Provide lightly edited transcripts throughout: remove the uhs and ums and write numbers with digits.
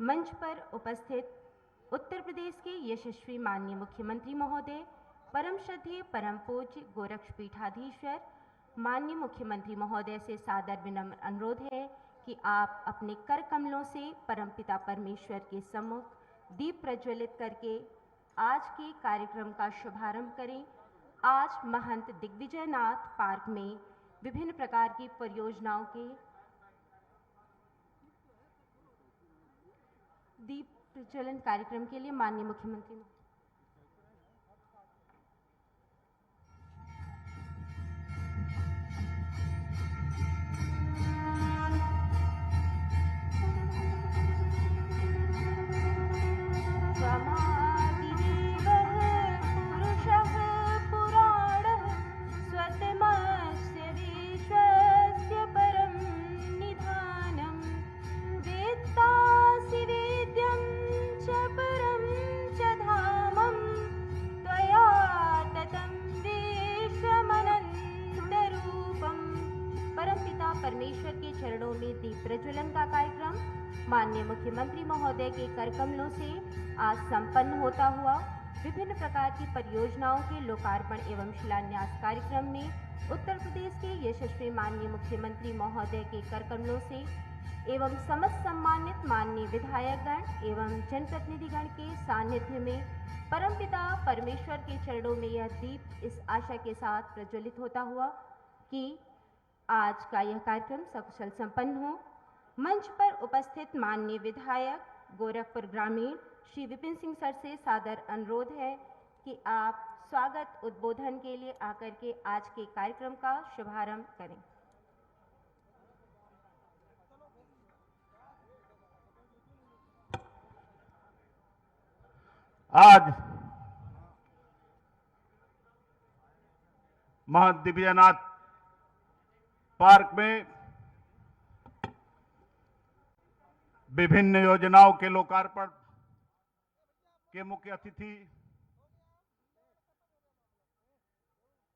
मंच पर उपस्थित उत्तर प्रदेश के यशस्वी माननीय मुख्यमंत्री महोदय, परम श्रद्धेय परम पूज्य गोरक्षपीठाधीश्वर माननीय मुख्यमंत्री महोदय से सादर विनम्र अनुरोध है कि आप अपने कर कमलों से परमपिता परमेश्वर के सम्मुख दीप प्रज्वलित करके आज के कार्यक्रम का शुभारंभ करें। आज महंत दिग्विजयनाथ पार्क में विभिन्न प्रकार की परियोजनाओं के दीप प्रज्वलन कार्यक्रम के लिए माननीय मुख्यमंत्री परमेश्वर के चरणों में दीप प्रज्वलन का कार्यक्रम माननीय मुख्यमंत्री महोदय के कर कमलों से आज संपन्न होता हुआ विभिन्न प्रकार की परियोजनाओं के लोकार्पण एवं शिलान्यास कार्यक्रम में उत्तर प्रदेश के यशस्वी माननीय मुख्यमंत्री महोदय के कर कमलों से एवं समस्त सम्मानित माननीय विधायकगण एवं जनप्रतिनिधिगण के सानिध्य में परमपिता परमेश्वर के चरणों में यह दीप इस आशा के साथ प्रज्वलित होता हुआ कि आज का यह कार्यक्रम सकुशल संपन्न हो। मंच पर उपस्थित माननीय विधायक गोरखपुर ग्रामीण श्री विपिन सिंह सर से सादर अनुरोध है कि आप स्वागत उद्बोधन के लिए आकर के आज के कार्यक्रम का शुभारंभ करें। आज महंत दिग्विजयनाथ पार्क में विभिन्न योजनाओं के लोकार्पण के मुख्य अतिथि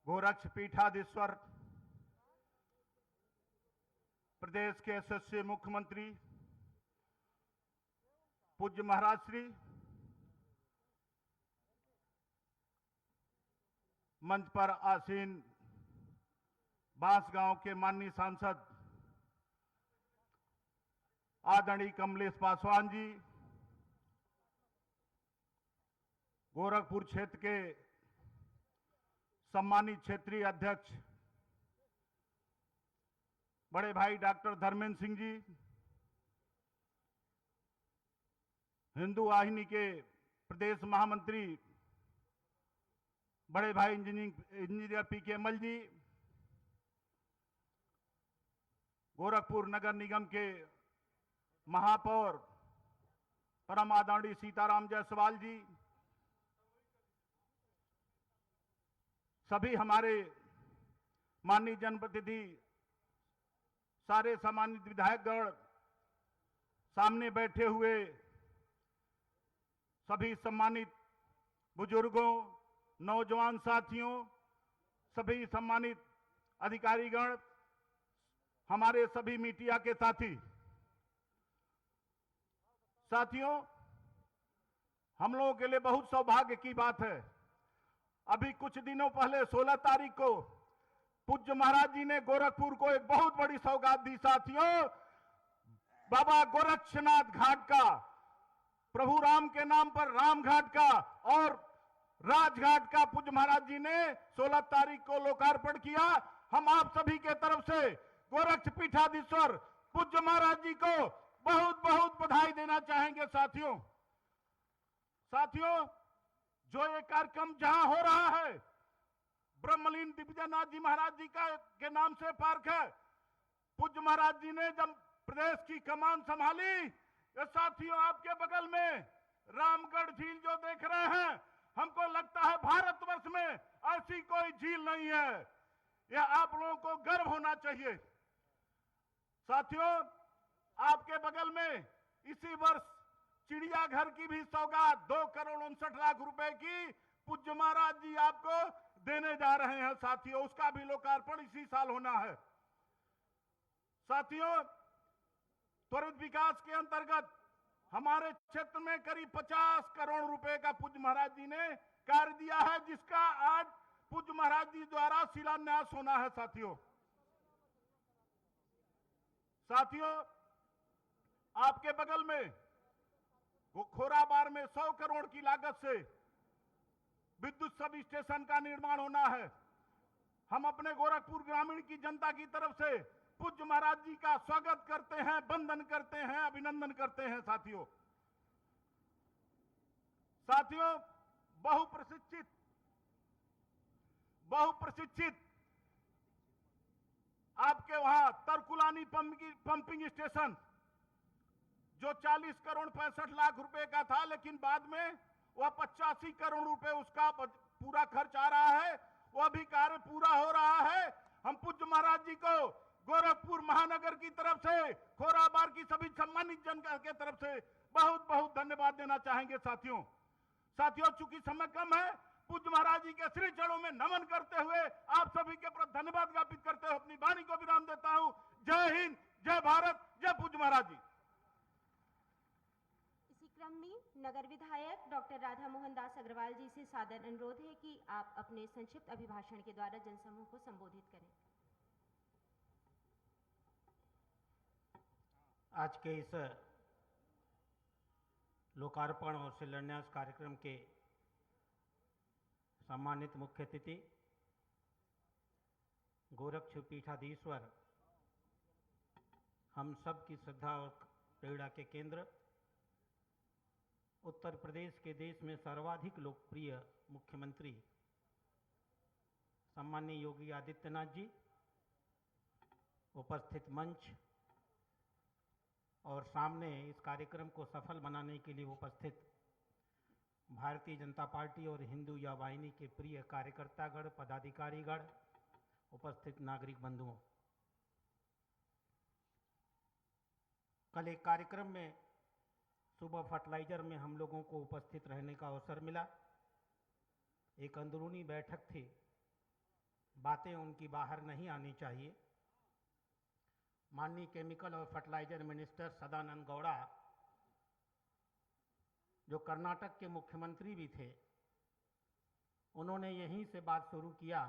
गोरक्षपीठाधीश्वर प्रदेश के यशस्वी मुख्यमंत्री पूज्य महाराज श्री मंच पर आसीन बांसगांव के माननीय सांसद आदरणीय कमलेश पासवान जी, गोरखपुर क्षेत्र के सम्मानित क्षेत्रीय अध्यक्ष बड़े भाई डॉक्टर धर्मेंद्र सिंह जी, हिंदू वाहिनी के प्रदेश महामंत्री बड़े भाई इंजीनियर पीके मल जी, गोरखपुर नगर निगम के महापौर परम आदरणीय सीताराम जायसवाल जी, सभी हमारे माननीय जनप्रतिनिधि, सारे सम्मानित विधायकगण, सामने बैठे हुए सभी सम्मानित बुजुर्गों, नौजवान साथियों, सभी सम्मानित अधिकारीगण, हमारे सभी मीडिया के साथियों, हम लोगों के लिए बहुत सौभाग्य की बात है। अभी कुछ दिनों पहले 16 तारीख को पूज्य महाराज जी ने गोरखपुर को एक बहुत बड़ी सौगात दी। साथियों, बाबा गोरक्षनाथ घाट का, प्रभु राम के नाम पर राम घाट का और राजघाट का पूज्य महाराज जी ने 16 तारीख को लोकार्पण किया। हम आप सभी के तरफ से गोरक्षपीठाधीश्वर पूज्य महाराज जी को बहुत बहुत बधाई देना चाहेंगे। साथियों, जो ये कार्यक्रम जहां हो रहा है, ब्रह्मलीन दिग्विजयनाथ जी महाराज जी के नाम से पार्क है। पूज्य महाराज जी ने जब प्रदेश की कमान संभाली, ये साथियों आपके बगल में रामगढ़ झील जो देख रहे हैं, हमको लगता है भारतवर्ष में ऐसी कोई झील नहीं है। यह आप लोगों को गर्व होना चाहिए। साथियों, आपके बगल में इसी वर्ष चिड़ियाघर की भी सौगात 2,59,00,000 रुपए की पूज्य महाराज जी आपको देने जा रहे हैं। साथियों, उसका भी लोकार्पण इसी साल होना है। साथियों, त्वरित विकास के अंतर्गत हमारे क्षेत्र में करीब 50 करोड़ रुपए का पूज्य महाराज जी ने कार्य दिया है, जिसका आज पूज्य महाराज जी द्वारा शिलान्यास होना है। साथियों, आपके बगल में खोराबार में 100 करोड़ की लागत से विद्युत सब स्टेशन का निर्माण होना है। हम अपने गोरखपुर ग्रामीण की जनता की तरफ से पूज्य महाराज जी का स्वागत करते हैं, वंदन करते हैं, अभिनंदन करते हैं। साथियों, बहुप्रशिक्षित आपके वहां तरकुलानी पंपिंग स्टेशन जो 40 करोड़ 65 लाख रुपए का था, लेकिन बाद में वह 85 करोड़ रुपए उसका पूरा खर्च आ रहा है, वह भी कार्य पूरा हो रहा है। हम पूज्य महाराज जी को गोरखपुर महानगर की तरफ से, खोराबार की सभी सम्मानित जनता के तरफ से बहुत बहुत धन्यवाद देना चाहेंगे। साथियों, चूंकि समय कम है, पूज्य महाराज जी के श्री चरणों में नमन करते हुए आप सभी के प्रति धन्यवाद ज्ञापित करते हुए अपनी वाणी को विराम देता हूं। जय हिंद, जय भारत, जय पूज्य महाराज जी। इसी क्रम में नगर विधायक डॉक्टर राधा मोहन दास अग्रवाल जी से सादर अनुरोध है कि आप अपने संक्षिप्त अभिभाषण के द्वारा जनसमूह को संबोधित करें। आज के इस लोकार्पण और शिलान्यास कार्यक्रम के सम्मानित मुख्य अतिथि गोरक्ष पीठाधीश्वर, हम सब की श्रद्धा और प्रेरणा के केंद्र, उत्तर प्रदेश के देश में सर्वाधिक लोकप्रिय मुख्यमंत्री सम्माननीय योगी आदित्यनाथ जी, उपस्थित मंच और सामने इस कार्यक्रम को सफल बनाने के लिए उपस्थित भारतीय जनता पार्टी और हिंदू युवा वाहिनी के प्रिय कार्यकर्तागण, पदाधिकारीगण, उपस्थित नागरिक बंधुओं, कल एक कार्यक्रम में सुबह फर्टिलाइजर में हम लोगों को उपस्थित रहने का अवसर मिला। एक अंदरूनी बैठक थी, बातें उनकी बाहर नहीं आनी चाहिए। माननीय केमिकल और फर्टिलाइजर मिनिस्टर सदानंद गौड़ा, जो कर्नाटक के मुख्यमंत्री भी थे, उन्होंने यहीं से बात शुरू किया।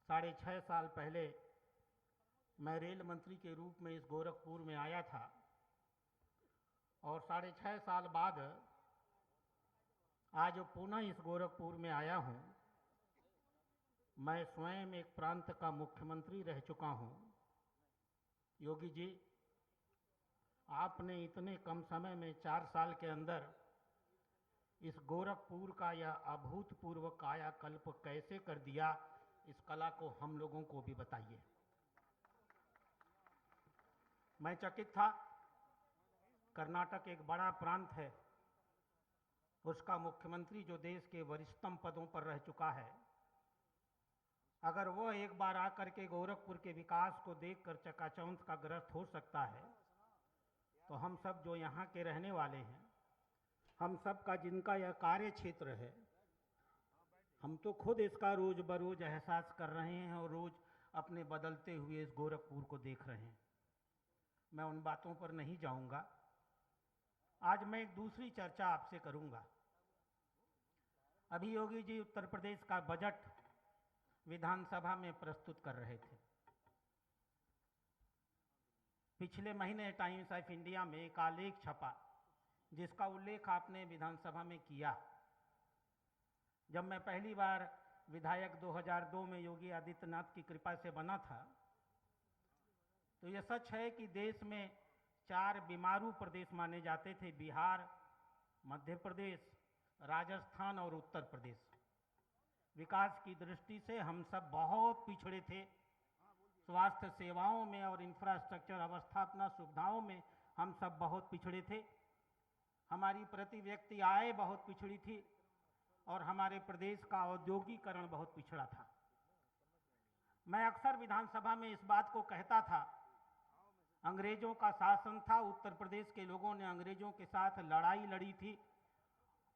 6.5 साल पहले मैं रेल मंत्री के रूप में इस गोरखपुर में आया था और 6.5 साल बाद आज पुनः इस गोरखपुर में आया हूं। मैं स्वयं एक प्रांत का मुख्यमंत्री रह चुका हूं। योगी जी, आपने इतने कम समय में 4 साल के अंदर इस गोरखपुर का यह अभूतपूर्व कायाकल्प कैसे कर दिया, इस कला को हम लोगों को भी बताइए। मैं चकित था। कर्नाटक एक बड़ा प्रांत है, उसका मुख्यमंत्री जो देश के वरिष्ठतम पदों पर रह चुका है, अगर वह एक बार आकर के गोरखपुर के विकास को देखकर चकाचौंध का ग्रस्त हो सकता है, तो हम सब जो यहाँ के रहने वाले हैं, हम सब का जिनका यह कार्य क्षेत्र है, हम तो खुद इसका रोज बरोज एहसास कर रहे हैं और रोज अपने बदलते हुए इस गोरखपुर को देख रहे हैं। मैं उन बातों पर नहीं जाऊंगा। आज मैं एक दूसरी चर्चा आपसे करूंगा। अभी योगी जी उत्तर प्रदेश का बजट विधानसभा में प्रस्तुत कर रहे थे। पिछले महीने टाइम्स ऑफ इंडिया में एक आलेख छपा जिसका उल्लेख आपने विधानसभा में किया। जब मैं पहली बार विधायक 2002 में योगी आदित्यनाथ की कृपा से बना था, तो यह सच है कि देश में 4 बीमारू प्रदेश माने जाते थे: बिहार, मध्य प्रदेश, राजस्थान और उत्तर प्रदेश। विकास की दृष्टि से हम सब बहुत पिछड़े थे। स्वास्थ्य सेवाओं में और इंफ्रास्ट्रक्चर अवस्थापना सुविधाओं में हम सब बहुत पिछड़े थे। हमारी प्रति व्यक्ति आय बहुत पिछड़ी थी और हमारे प्रदेश का औद्योगिकरण बहुत पिछड़ा था। मैं अक्सर विधानसभा में इस बात को कहता था, अंग्रेजों का शासन था, उत्तर प्रदेश के लोगों ने अंग्रेजों के साथ लड़ाई लड़ी थी।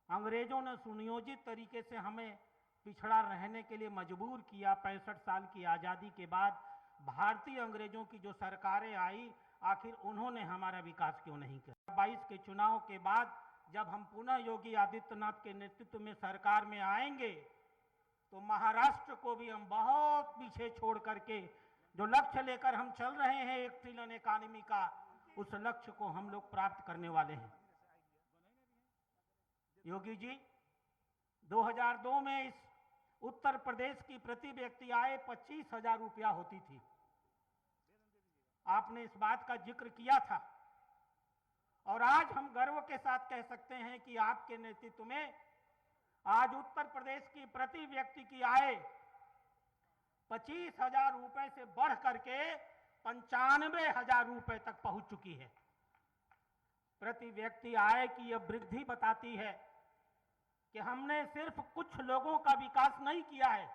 अंग्रेजों ने सुनियोजित तरीके से हमें पिछड़ा रहने के लिए मजबूर किया। 65 साल की आज़ादी के बाद भारतीय अंग्रेजों की जो सरकारें आई, आखिर उन्होंने हमारा विकास क्यों नहीं किया। 22 के चुनाव के बाद जब हम पुनः योगी आदित्यनाथ के नेतृत्व में सरकार में आएंगे तो महाराष्ट्र को भी हम बहुत पीछे छोड़ करके जो लक्ष्य लेकर हम चल रहे हैं 1 ट्रिलियन इकोनॉमी का, उस लक्ष्य को हम लोग प्राप्त करने वाले हैं। योगी जी 2002 में इस उत्तर प्रदेश की प्रति व्यक्ति आय 25,000 रुपया होती थी। आपने इस बात का जिक्र किया था और आज हम गर्व के साथ कह सकते हैं कि आपके नेतृत्व में आज उत्तर प्रदेश की प्रति व्यक्ति की आय 25,000 रुपए से बढ़ करके 95,000 रुपए तक पहुंच चुकी है। प्रति व्यक्ति आय की यह वृद्धि बताती है कि हमने सिर्फ कुछ लोगों का विकास नहीं किया है,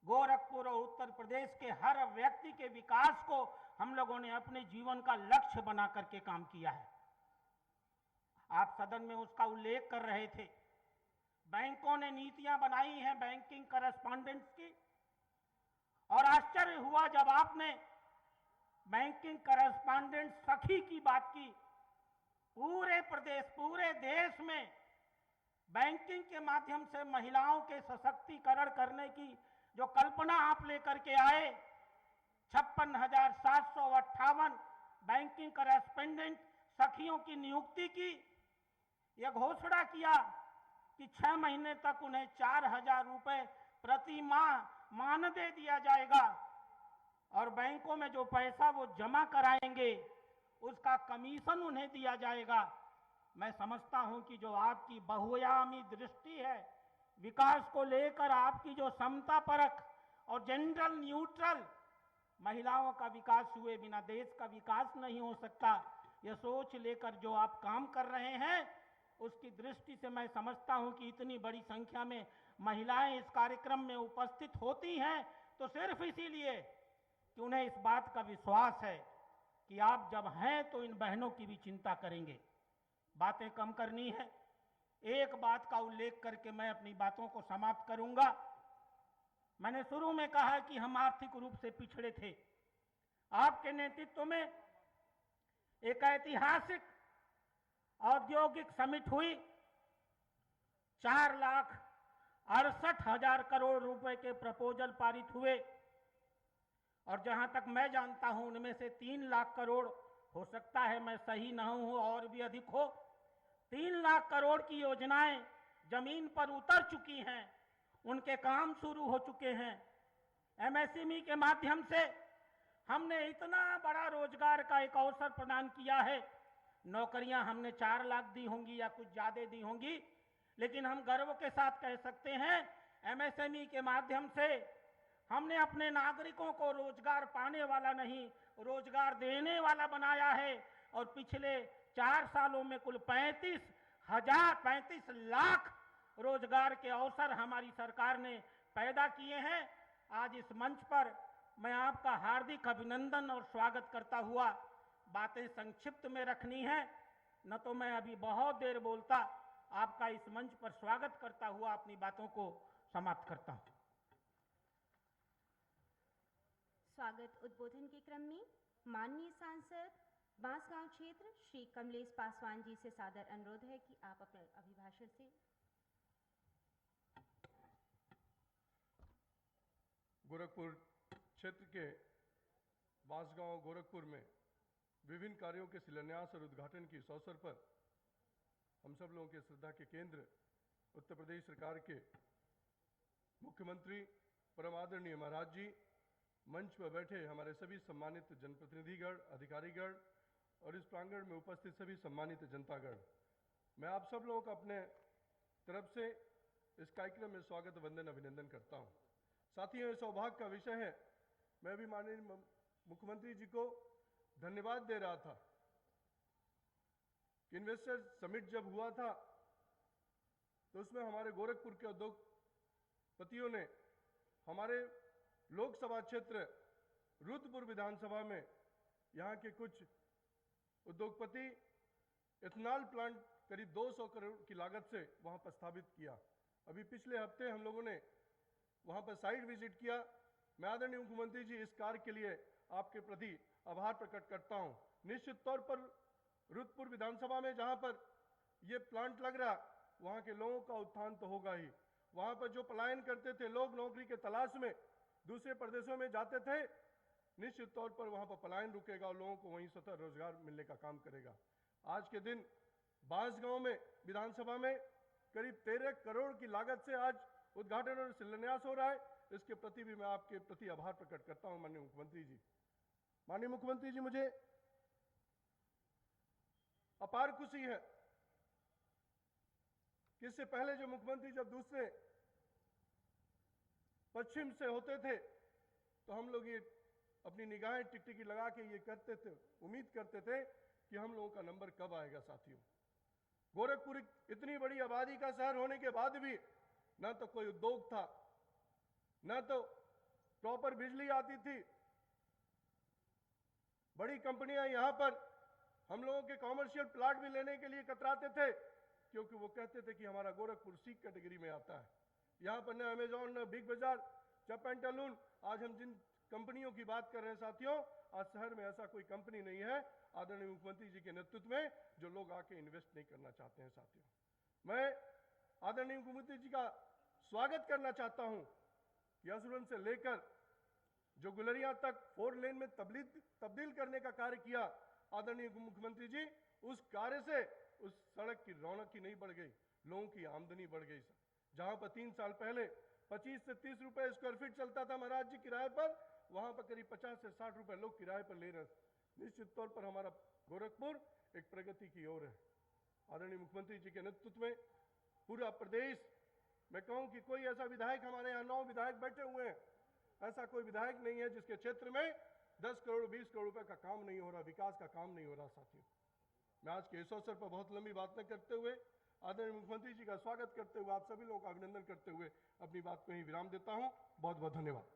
गोरखपुर और उत्तर प्रदेश के हर व्यक्ति के विकास को हम लोगों ने अपने जीवन का लक्ष्य बना करके काम किया है। आप सदन में उसका उल्लेख कर रहे थे। बैंकों ने नीतियां बनाई हैं बैंकिंग करस्पॉन्डेंट्स की, और आश्चर्य हुआ जब आपने बैंकिंग करस्पॉन्डेंट सखी की बात की। पूरे प्रदेश, पूरे देश में बैंकिंग के माध्यम से महिलाओं के सशक्तिकरण करने की जो कल्पना आप लेकर के आए, 56,758 बैंकिंग करस्पॉन्डेंट सखियों की नियुक्ति की, यह घोषणा किया कि 6 महीने तक उन्हें 4,000 रुपए प्रति माह मानदेय दिया जाएगा और बैंकों में जो पैसा वो जमा कराएंगे उसका कमीशन उन्हें दिया जाएगा। मैं समझता हूं कि जो आपकी बहुआयामी दृष्टि है, विकास को लेकर आपकी जो समता परक और जेंडर न्यूट्रल, महिलाओं का विकास हुए बिना देश का विकास नहीं हो सकता, यह सोच लेकर जो आप काम कर रहे हैं, उसकी दृष्टि से मैं समझता हूं कि इतनी बड़ी संख्या में महिलाएं इस कार्यक्रम में उपस्थित होती हैं तो सिर्फ इसीलिए कि उन्हें इस बात का विश्वास है कि आप जब हैं तो इन बहनों की भी चिंता करेंगे। बातें कम करनी है, एक बात का उल्लेख करके मैं अपनी बातों को समाप्त करूंगा। मैंने शुरू में कहा कि हम आर्थिक रूप से पिछड़े थे। आपके नेतृत्व में एक ऐतिहासिक औद्योगिक समिट हुई, 4,68,000 करोड़ रुपए के प्रपोजल पारित हुए और जहां तक मैं जानता हूं उनमें से 3 लाख करोड़, हो सकता है मैं सही न हूं और भी अधिक हो, 3 लाख करोड़ की योजनाएं जमीन पर उतर चुकी हैं, उनके काम शुरू हो चुके हैं। एमएसएमई के माध्यम से हमने इतना बड़ा रोजगार का एक अवसर प्रदान किया है। नौकरियां हमने 4 लाख दी होंगी या कुछ ज्यादा दी होंगी, लेकिन हम गर्व के साथ कह सकते हैं एमएसएमई के माध्यम से हमने अपने नागरिकों को रोजगार पाने वाला नहीं, रोजगार देने वाला बनाया है और पिछले 4 सालों में कुल 35 लाख रोजगार के अवसर हमारी सरकार ने पैदा किए हैं। आज इस मंच पर मैं आपका हार्दिक अभिनंदन और स्वागत करता हुआ, बातें संक्षिप्त में रखनी है, न तो मैं अभी बहुत देर बोलता, आपका इस मंच पर स्वागत करता हुआ अपनी बातों को समाप्त करता हूं। स्वागत उद्बोधन के क्रम में माननीय सांसद बांसगांव क्षेत्र श्री कमलेश पासवान जी से सादर अनुरोध है कि आप अपने अभिभाषण से। गोरखपुर क्षेत्र के बांसगांव गोरखपुर में विभिन्न कार्यों के शिलान्यास और उद्घाटन की इस अवसर पर हम सब लोगों के श्रद्धा के केंद्र उत्तर प्रदेश सरकार के मुख्यमंत्री परम आदरणीय महाराज जी, मंच पर बैठे हमारे सभी सम्मानित जनप्रतिनिधिगण, अधिकारीगण और इस प्रांगण में उपस्थित सभी सम्मानित जनतागण, मैं आप सब लोगों का अपने तरफ से इस कार्यक्रम में स्वागत वंदन अभिनंदन करता हूं। साथियों, इस सौभाग्य का विषय है, मैं भी माननीय मुख्यमंत्री जी को धन्यवाद दे रहा था कि इन्वेस्टर समिट जब हुआ था तो उसमें हमारे गोरखपुर के उद्योगपतियों ने हमारे लोकसभा क्षेत्र रुद्रपुर विधानसभा में यहां के कुछ उद्योगपति इथेनॉल प्लांट करीब 200 करोड़ की लागत से वहां पर स्थापित किया। अभी पिछले हफ्ते हम लोगों ने वहां पर साइट विजिट किया। मैं आदरणीय मुख्यमंत्री जी, इस कार्य के लिए आपके प्रति आभार प्रकट करता हूं। निश्चित तौर पर रुद्रपुर विधानसभा में जहां पर ये प्लांट लग रहा, वहां के लोगों का उत्थान तो होगा ही। वहां पर जो पलायन करते थे लोग, नौकरी के तलाश में दूसरे प्रदेशों में जाते थे, निश्चित तौर पर वहां पर पलायन रुकेगा और लोगों को वहीं स्वतः रोजगार मिलने का काम करेगा। आज के दिन बांसगांव में विधानसभा में करीब 13 करोड़ की लागत से आज उद्घाटन और शिलान्यास हो रहा है। इसके प्रति भी मैं आपके प्रति आभार प्रकट करता हूं माननीय मुख्यमंत्री जी। माननीय मुख्यमंत्री जी, मुझे अपार खुशी है कि इससे पहले जो मुख्यमंत्री जब दूसरे पश्चिम से होते थे तो हम लोग ये अपनी निगाहें टिकटिकी लगा के ये करते थे, उम्मीद करते थे कि हम लोगों का नंबर कब आएगा। साथियों, गोरखपुर इतनी बड़ी आबादी का शहर होने के बाद भी न तो कोई उद्योग था, न तो प्रॉपर बिजली आती थी। बड़ी कंपनियां यहां पर हम लोगों के कॉमर्शियल प्लाट भी लेने के लिए कतराते थे, क्योंकि वो कहते थे कि हमारा गोरखपुर सी कैटेगरी में आता है। यहां पर न अमेजॉन, न बिग बाजार, चप एंड टलून, आज हम जिन कंपनियों की बात कर रहे हैं साथियों, आज शहर में ऐसा कोई कंपनी नहीं है आदरणीय मुख्यमंत्री जी के नेतृत्व में जो लोग आके इन्वेस्ट नहीं करना चाहते हैं। साथियों, मैं आदरणीय मुख्यमंत्री जी का स्वागत करना चाहता हूं कि असुरन से लेकर जो गुलरिया तक 4 लेन में तब्दील करने का कार्य किया आदरणीय मुख्यमंत्री जी, उस कार्य से उस सड़क की रौनक ही नहीं बढ़ गई, लोगों की आमदनी बढ़ गई। जहां पर 3 साल पहले 25 से 30 रुपए स्क्वायर फीट चलता था महाराज जी किराए पर, वहां पर करीब 50 से 60 रुपए लोग किराए पर ले रहे हैं। निश्चित तौर पर हमारा गोरखपुर एक प्रगति की ओर है। आदरणीय मुख्यमंत्री जी के नेतृत्व में पूरा प्रदेश, मैं कहूं कि कोई ऐसा विधायक, हमारे यहाँ 9 विधायक बैठे हुए हैं, ऐसा कोई विधायक नहीं है जिसके क्षेत्र में 10 करोड़ 20 करोड़ रुपए का काम नहीं हो रहा, विकास का काम नहीं हो रहा। साथियों, मैं आज के इस अवसर पर बहुत लंबी बात न करते हुए आदरणीय मुख्यमंत्री जी का स्वागत करते हुए, आप सभी लोगों का अभिनंदन करते हुए अपनी बात को ही विराम देता हूं। बहुत बहुत धन्यवाद।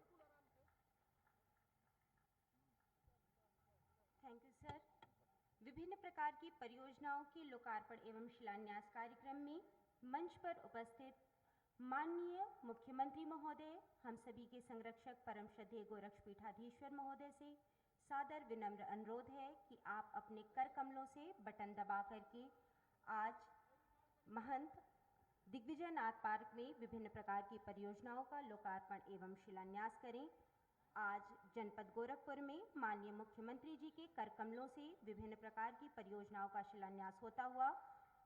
Thank you sir. विभिन्न प्रकार की परियोजनाओं के लोकार्पण एवं शिलान्यास कार्यक्रम में मंच पर उपस्थित माननीय मुख्यमंत्री महोदय, हम सभी के संरक्षक परम श्रद्धेय गोरक्षपीठाधीश्वर महोदय से सादर विनम्र अनुरोध है कि आप अपने कर कमलों से बटन दबा करके आज महंत दिग्विजय नाथ पार्क में विभिन्न प्रकार की परियोजनाओं का लोकार्पण एवं शिलान्यास करें। आज जनपद गोरखपुर में माननीय मुख्यमंत्री जी के कर कमलों से विभिन्न प्रकार की परियोजनाओं का शिलान्यास होता हुआ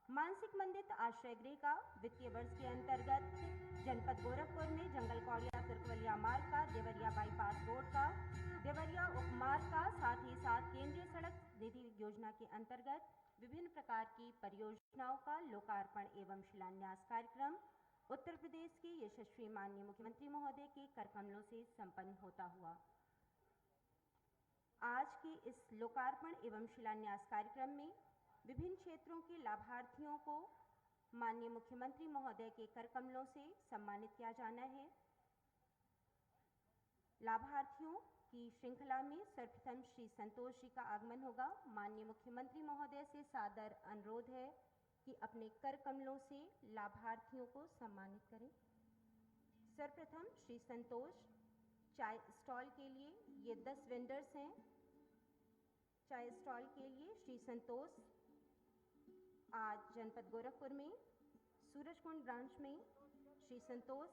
मानसिक मंदिर आश्रय गृह का वित्तीय वर्ष के अंतर्गत जनपद गोरखपुर में जंगल कौड़िया तुर्कवलिया मार्ग का, देवरिया बाईपास रोड का, देवरिया उपमार्ग का, साथ ही साथ केंद्रीय सड़क निधि योजना के अंतर्गत विभिन्न प्रकार की परियोजनाओं का लोकार्पण एवं शिलान्यास कार्यक्रम उत्तर प्रदेश के यशस्वी माननीय मुख्यमंत्री महोदय के कर कमलों से संपन्न होता हुआ। आज के इस लोकार्पण एवं शिलान्यास कार्यक्रम में विभिन्न क्षेत्रों के लाभार्थियों को माननीय मुख्यमंत्री महोदय के कर कमलों से सम्मानित किया जाना है। लाभार्थियों की श्रृंखला में सर्वप्रथम श्री संतोष जी का आगमन होगा। माननीय मुख्यमंत्री महोदय से सादर अनुरोध है कि अपने कर कमलों से लाभार्थियों को सम्मानित करें। सर्वप्रथम श्री संतोष, चाय स्टॉल के लिए ये 10 वेंडर्स हैं। चाय स्टॉल के लिए श्री संतोष आज जनपद गोरखपुर में सूरजकुंड ब्रांच में श्री संतोष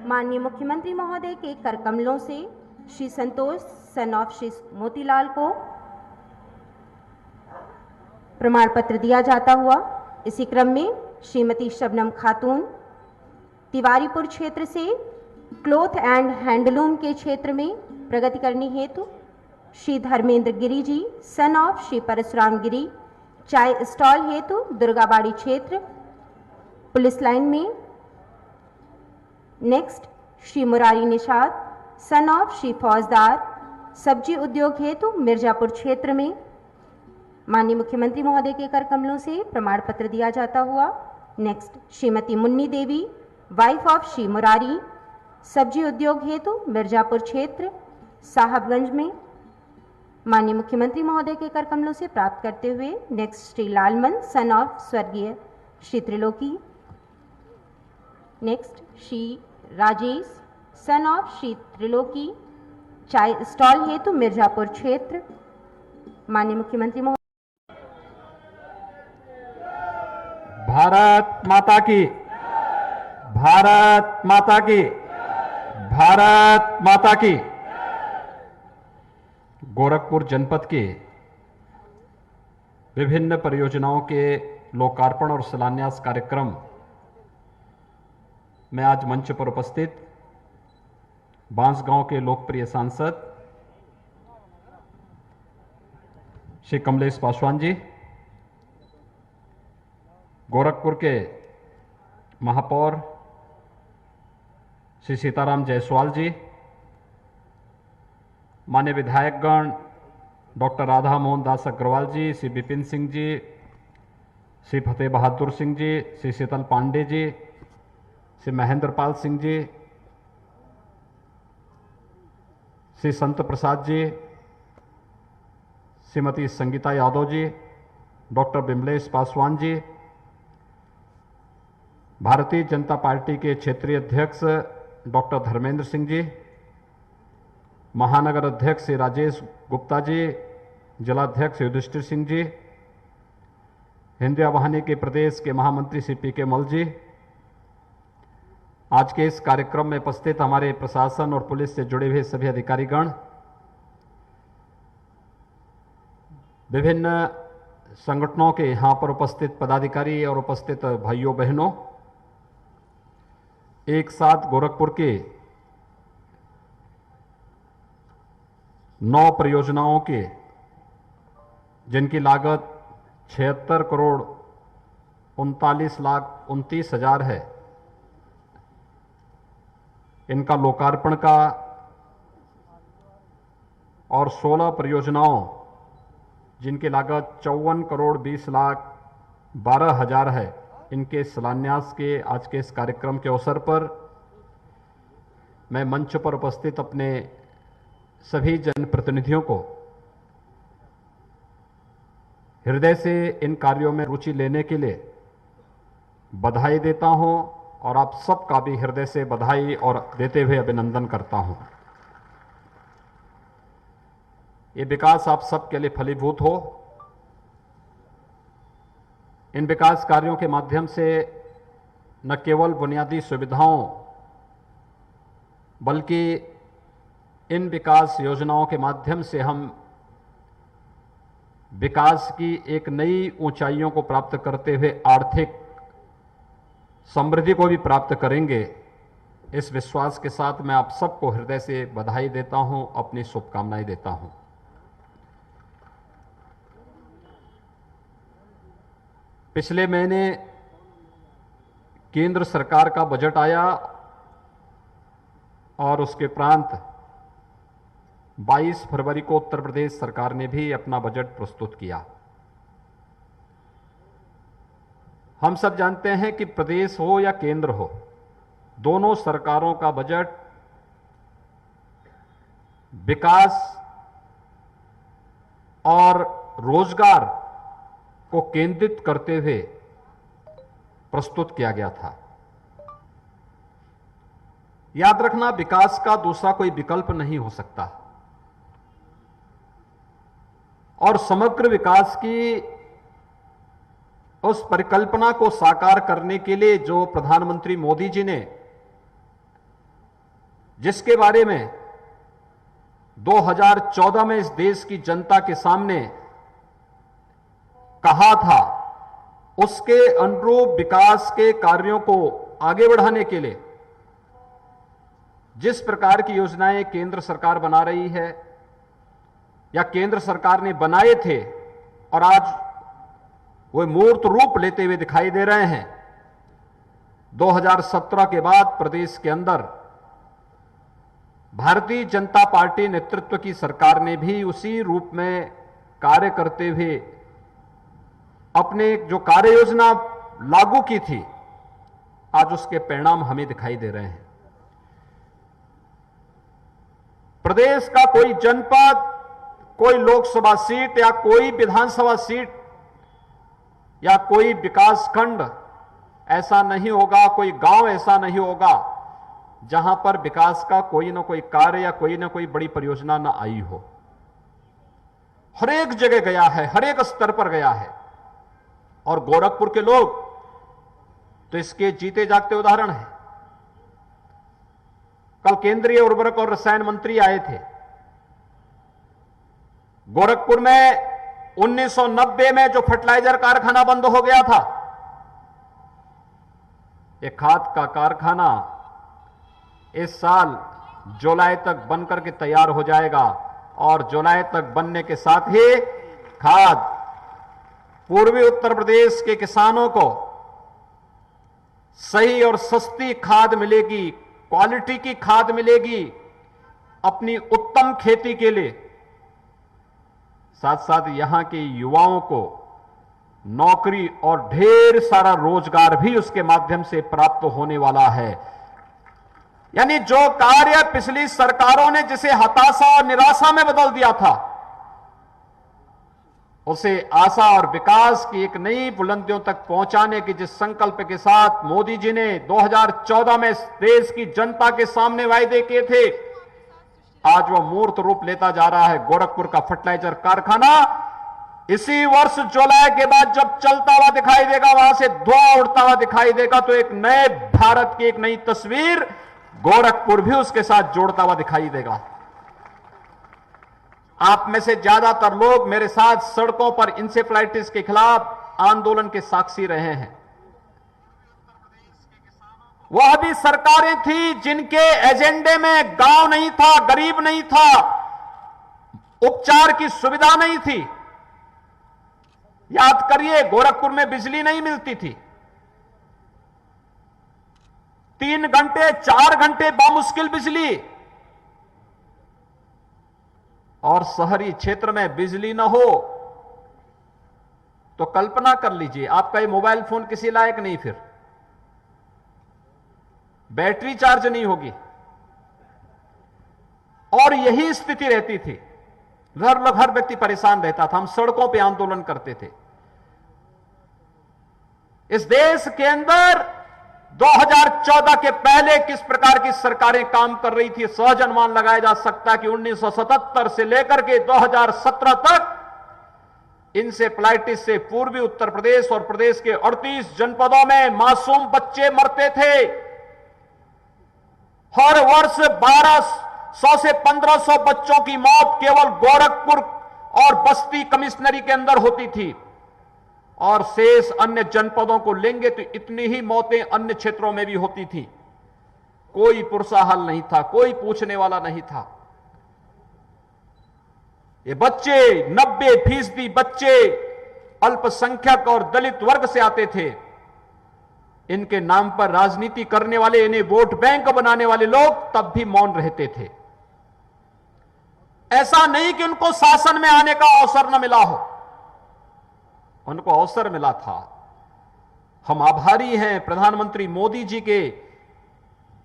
माननीय मुख्यमंत्री महोदय के कर कमलों से श्री संतोष सन ऑफ श्री मोतीलाल को प्रमाण पत्र दिया जाता हुआ, इसी क्रम में श्रीमती शबनम खातून तिवारीपुर क्षेत्र से क्लॉथ एंड हैंडलूम के क्षेत्र में प्रगति करने हेतु श्री धर्मेंद्र गिरी जी सन ऑफ श्री परशुराम गिरी चाय स्टॉल हेतु दुर्गाबाड़ी क्षेत्र पुलिस लाइन में। Next Shri Murari Nishad sun of Shri फौजदार सब्जी उद्योग हेतु मिर्जापुर क्षेत्र में माननीय मुख्यमंत्री महोदय के कर कमलों से प्रमाण पत्र दिया जाता हुआ। Next Shrimati Munni Devi wife of Shri Murari सब्जी उद्योग हेतु मिर्जापुर क्षेत्र साहबगंज में माननीय मुख्यमंत्री महोदय के कर कमलों से प्राप्त करते हुए। Next Shri Lalman son of स्वर्गीय Shri Triloki. Next Shri Rajesh son of Shri Triloki चाय स्टॉल हेतु मिर्जापुर क्षेत्र माननीय मुख्यमंत्री महोदय। भारत माता की, भारत माता की, भारत माता की। गोरखपुर जनपद के विभिन्न परियोजनाओं के लोकार्पण और शिलान्यास कार्यक्रम में आज मंच पर उपस्थित बांसगांव के लोकप्रिय सांसद श्री कमलेश पासवान जी, गोरखपुर के महापौर श्री सीताराम जायसवाल जी, माननीय विधायकगण डॉक्टर राधा मोहन दास अग्रवाल जी, श्री विपिन सिंह जी, श्री फतेह बहादुर सिंह जी, श्री शीतल पांडे जी, श्री महेंद्र पाल सिंह जी, श्री संत प्रसाद जी, श्रीमती संगीता यादव जी, डॉक्टर बिमलेश पासवान जी, भारतीय जनता पार्टी के क्षेत्रीय अध्यक्ष डॉक्टर धर्मेंद्र सिंह जी, महानगर अध्यक्ष श्री राजेश गुप्ता जी, जिलाध्यक्ष युधिष्ठिर सिंह जी, हिंदी आवाहनी के प्रदेश के महामंत्री श्री पी के मल जी, आज के इस कार्यक्रम में उपस्थित हमारे प्रशासन और पुलिस से जुड़े हुए सभी अधिकारीगण, विभिन्न संगठनों के यहां पर उपस्थित पदाधिकारी और उपस्थित भाइयों बहनों, एक साथ गोरखपुर के 9 परियोजनाओं के जिनकी लागत 76 करोड़ 39,29,000 है, इनका लोकार्पण का और 16 परियोजनाओं जिनकी लागत 54 करोड़ 20,12,000 है, इनके शिलान्यास के आज के इस कार्यक्रम के अवसर पर मैं मंच पर उपस्थित अपने सभी जनप्रतिनिधियों को हृदय से इन कार्यों में रुचि लेने के लिए बधाई देता हूं और आप सबका भी हृदय से बधाई और देते हुए अभिनंदन करता हूं। ये विकास आप सबके लिए फलीभूत हो। इन विकास कार्यों के माध्यम से न केवल बुनियादी सुविधाओं बल्कि इन विकास योजनाओं के माध्यम से हम विकास की एक नई ऊंचाइयों को प्राप्त करते हुए आर्थिक समृद्धि को भी प्राप्त करेंगे। इस विश्वास के साथ मैं आप सबको हृदय से बधाई देता हूं, अपनी शुभकामनाएं देता हूं। पिछले महीने केंद्र सरकार का बजट आया और उसके उपरांत 22 फरवरी को उत्तर प्रदेश सरकार ने भी अपना बजट प्रस्तुत किया। हम सब जानते हैं कि प्रदेश हो या केंद्र हो, दोनों सरकारों का बजट विकास और रोजगार को केंद्रित करते हुए प्रस्तुत किया गया था। याद रखना, विकास का दूसरा कोई विकल्प नहीं हो सकता और समग्र विकास की उस परिकल्पना को साकार करने के लिए जो प्रधानमंत्री मोदी जी ने, जिसके बारे में 2014 में इस देश की जनता के सामने कहा था, उसके अनुरूप विकास के कार्यों को आगे बढ़ाने के लिए जिस प्रकार की योजनाएं केंद्र सरकार बना रही है या केंद्र सरकार ने बनाए थे और आज वो मूर्त रूप लेते हुए दिखाई दे रहे हैं, 2017 के बाद प्रदेश के अंदर भारतीय जनता पार्टी नेतृत्व की सरकार ने भी उसी रूप में कार्य करते हुए अपने जो कार्य योजना लागू की थी, आज उसके परिणाम हमें दिखाई दे रहे हैं। प्रदेश का कोई जनपद, कोई लोकसभा सीट या कोई विधानसभा सीट या कोई विकास खंड ऐसा नहीं होगा, कोई गांव ऐसा नहीं होगा जहां पर विकास का कोई ना कोई कार्य या कोई ना कोई बड़ी परियोजना ना आई हो। हर एक जगह गया है, हर एक स्तर पर गया है, और गोरखपुर के लोग तो इसके जीते जागते उदाहरण हैं। कल केंद्रीय उर्वरक और रसायन मंत्री आए थे। गोरखपुर में 1990 में जो फर्टिलाइजर कारखाना बंद हो गया था, एक खाद का कारखाना इस साल जुलाई तक बनकर के तैयार हो जाएगा, और जुलाई तक बनने के साथ ही खाद पूर्वी उत्तर प्रदेश के किसानों को सही और सस्ती खाद मिलेगी, क्वालिटी की खाद मिलेगी अपनी उत्तम खेती के लिए। साथ साथ यहां के युवाओं को नौकरी और ढेर सारा रोजगार भी उसके माध्यम से प्राप्त होने वाला है। यानी जो कार्य पिछली सरकारों ने जिसे हताशा और निराशा में बदल दिया था, उसे आशा और विकास की एक नई बुलंदियों तक पहुंचाने की जिस संकल्प के साथ मोदी जी ने 2014 में देश की जनता के सामने वायदे किए थे, आज वह मूर्त रूप लेता जा रहा है। गोरखपुर का फर्टिलाइजर कारखाना इसी वर्ष जुलाई के बाद जब चलता हुआ दिखाई देगा, वहां से धुआं उड़ता हुआ दिखाई देगा, तो एक नए भारत की एक नई तस्वीर गोरखपुर भी उसके साथ जोड़ता हुआ दिखाई देगा। आप में से ज्यादातर लोग मेरे साथ सड़कों पर इंसेफ्लाइटिस के खिलाफ आंदोलन के साक्षी रहे हैं। वह भी सरकारें थी जिनके एजेंडे में गांव नहीं था, गरीब नहीं था, उपचार की सुविधा नहीं थी। याद करिए, गोरखपुर में बिजली नहीं मिलती थी। 3 घंटे 4 घंटे बामुश्किल बिजली, और शहरी क्षेत्र में बिजली न हो तो कल्पना कर लीजिए, आपका ये मोबाइल फोन किसी लायक नहीं, फिर बैटरी चार्ज नहीं होगी, और यही स्थिति रहती थी। हर व्यक्ति परेशान रहता था। हम सड़कों पे आंदोलन करते थे। इस देश के अंदर 2014 के पहले किस प्रकार की सरकारें काम कर रही थी, सहज अनुमान लगाया जा सकता है कि 1977 से लेकर के 2017 तक इंसेफ्लाइटिस से पूर्वी उत्तर प्रदेश और प्रदेश के 38 जनपदों में मासूम बच्चे मरते थे। हर वर्ष 1200 से 1500 बच्चों की मौत केवल गोरखपुर और बस्ती कमिश्नरी के अंदर होती थी, और शेष अन्य जनपदों को लेंगे तो इतनी ही मौतें अन्य क्षेत्रों में भी होती थी। कोई पुरसाहल नहीं था, कोई पूछने वाला नहीं था। ये बच्चे 90% बच्चे अल्पसंख्यक और दलित वर्ग से आते थे। इनके नाम पर राजनीति करने वाले, इन्हें वोट बैंक बनाने वाले लोग तब भी मौन रहते थे। ऐसा नहीं कि उनको शासन में आने का अवसर न मिला हो, उनको अवसर मिला था। हम आभारी हैं प्रधानमंत्री मोदी जी के।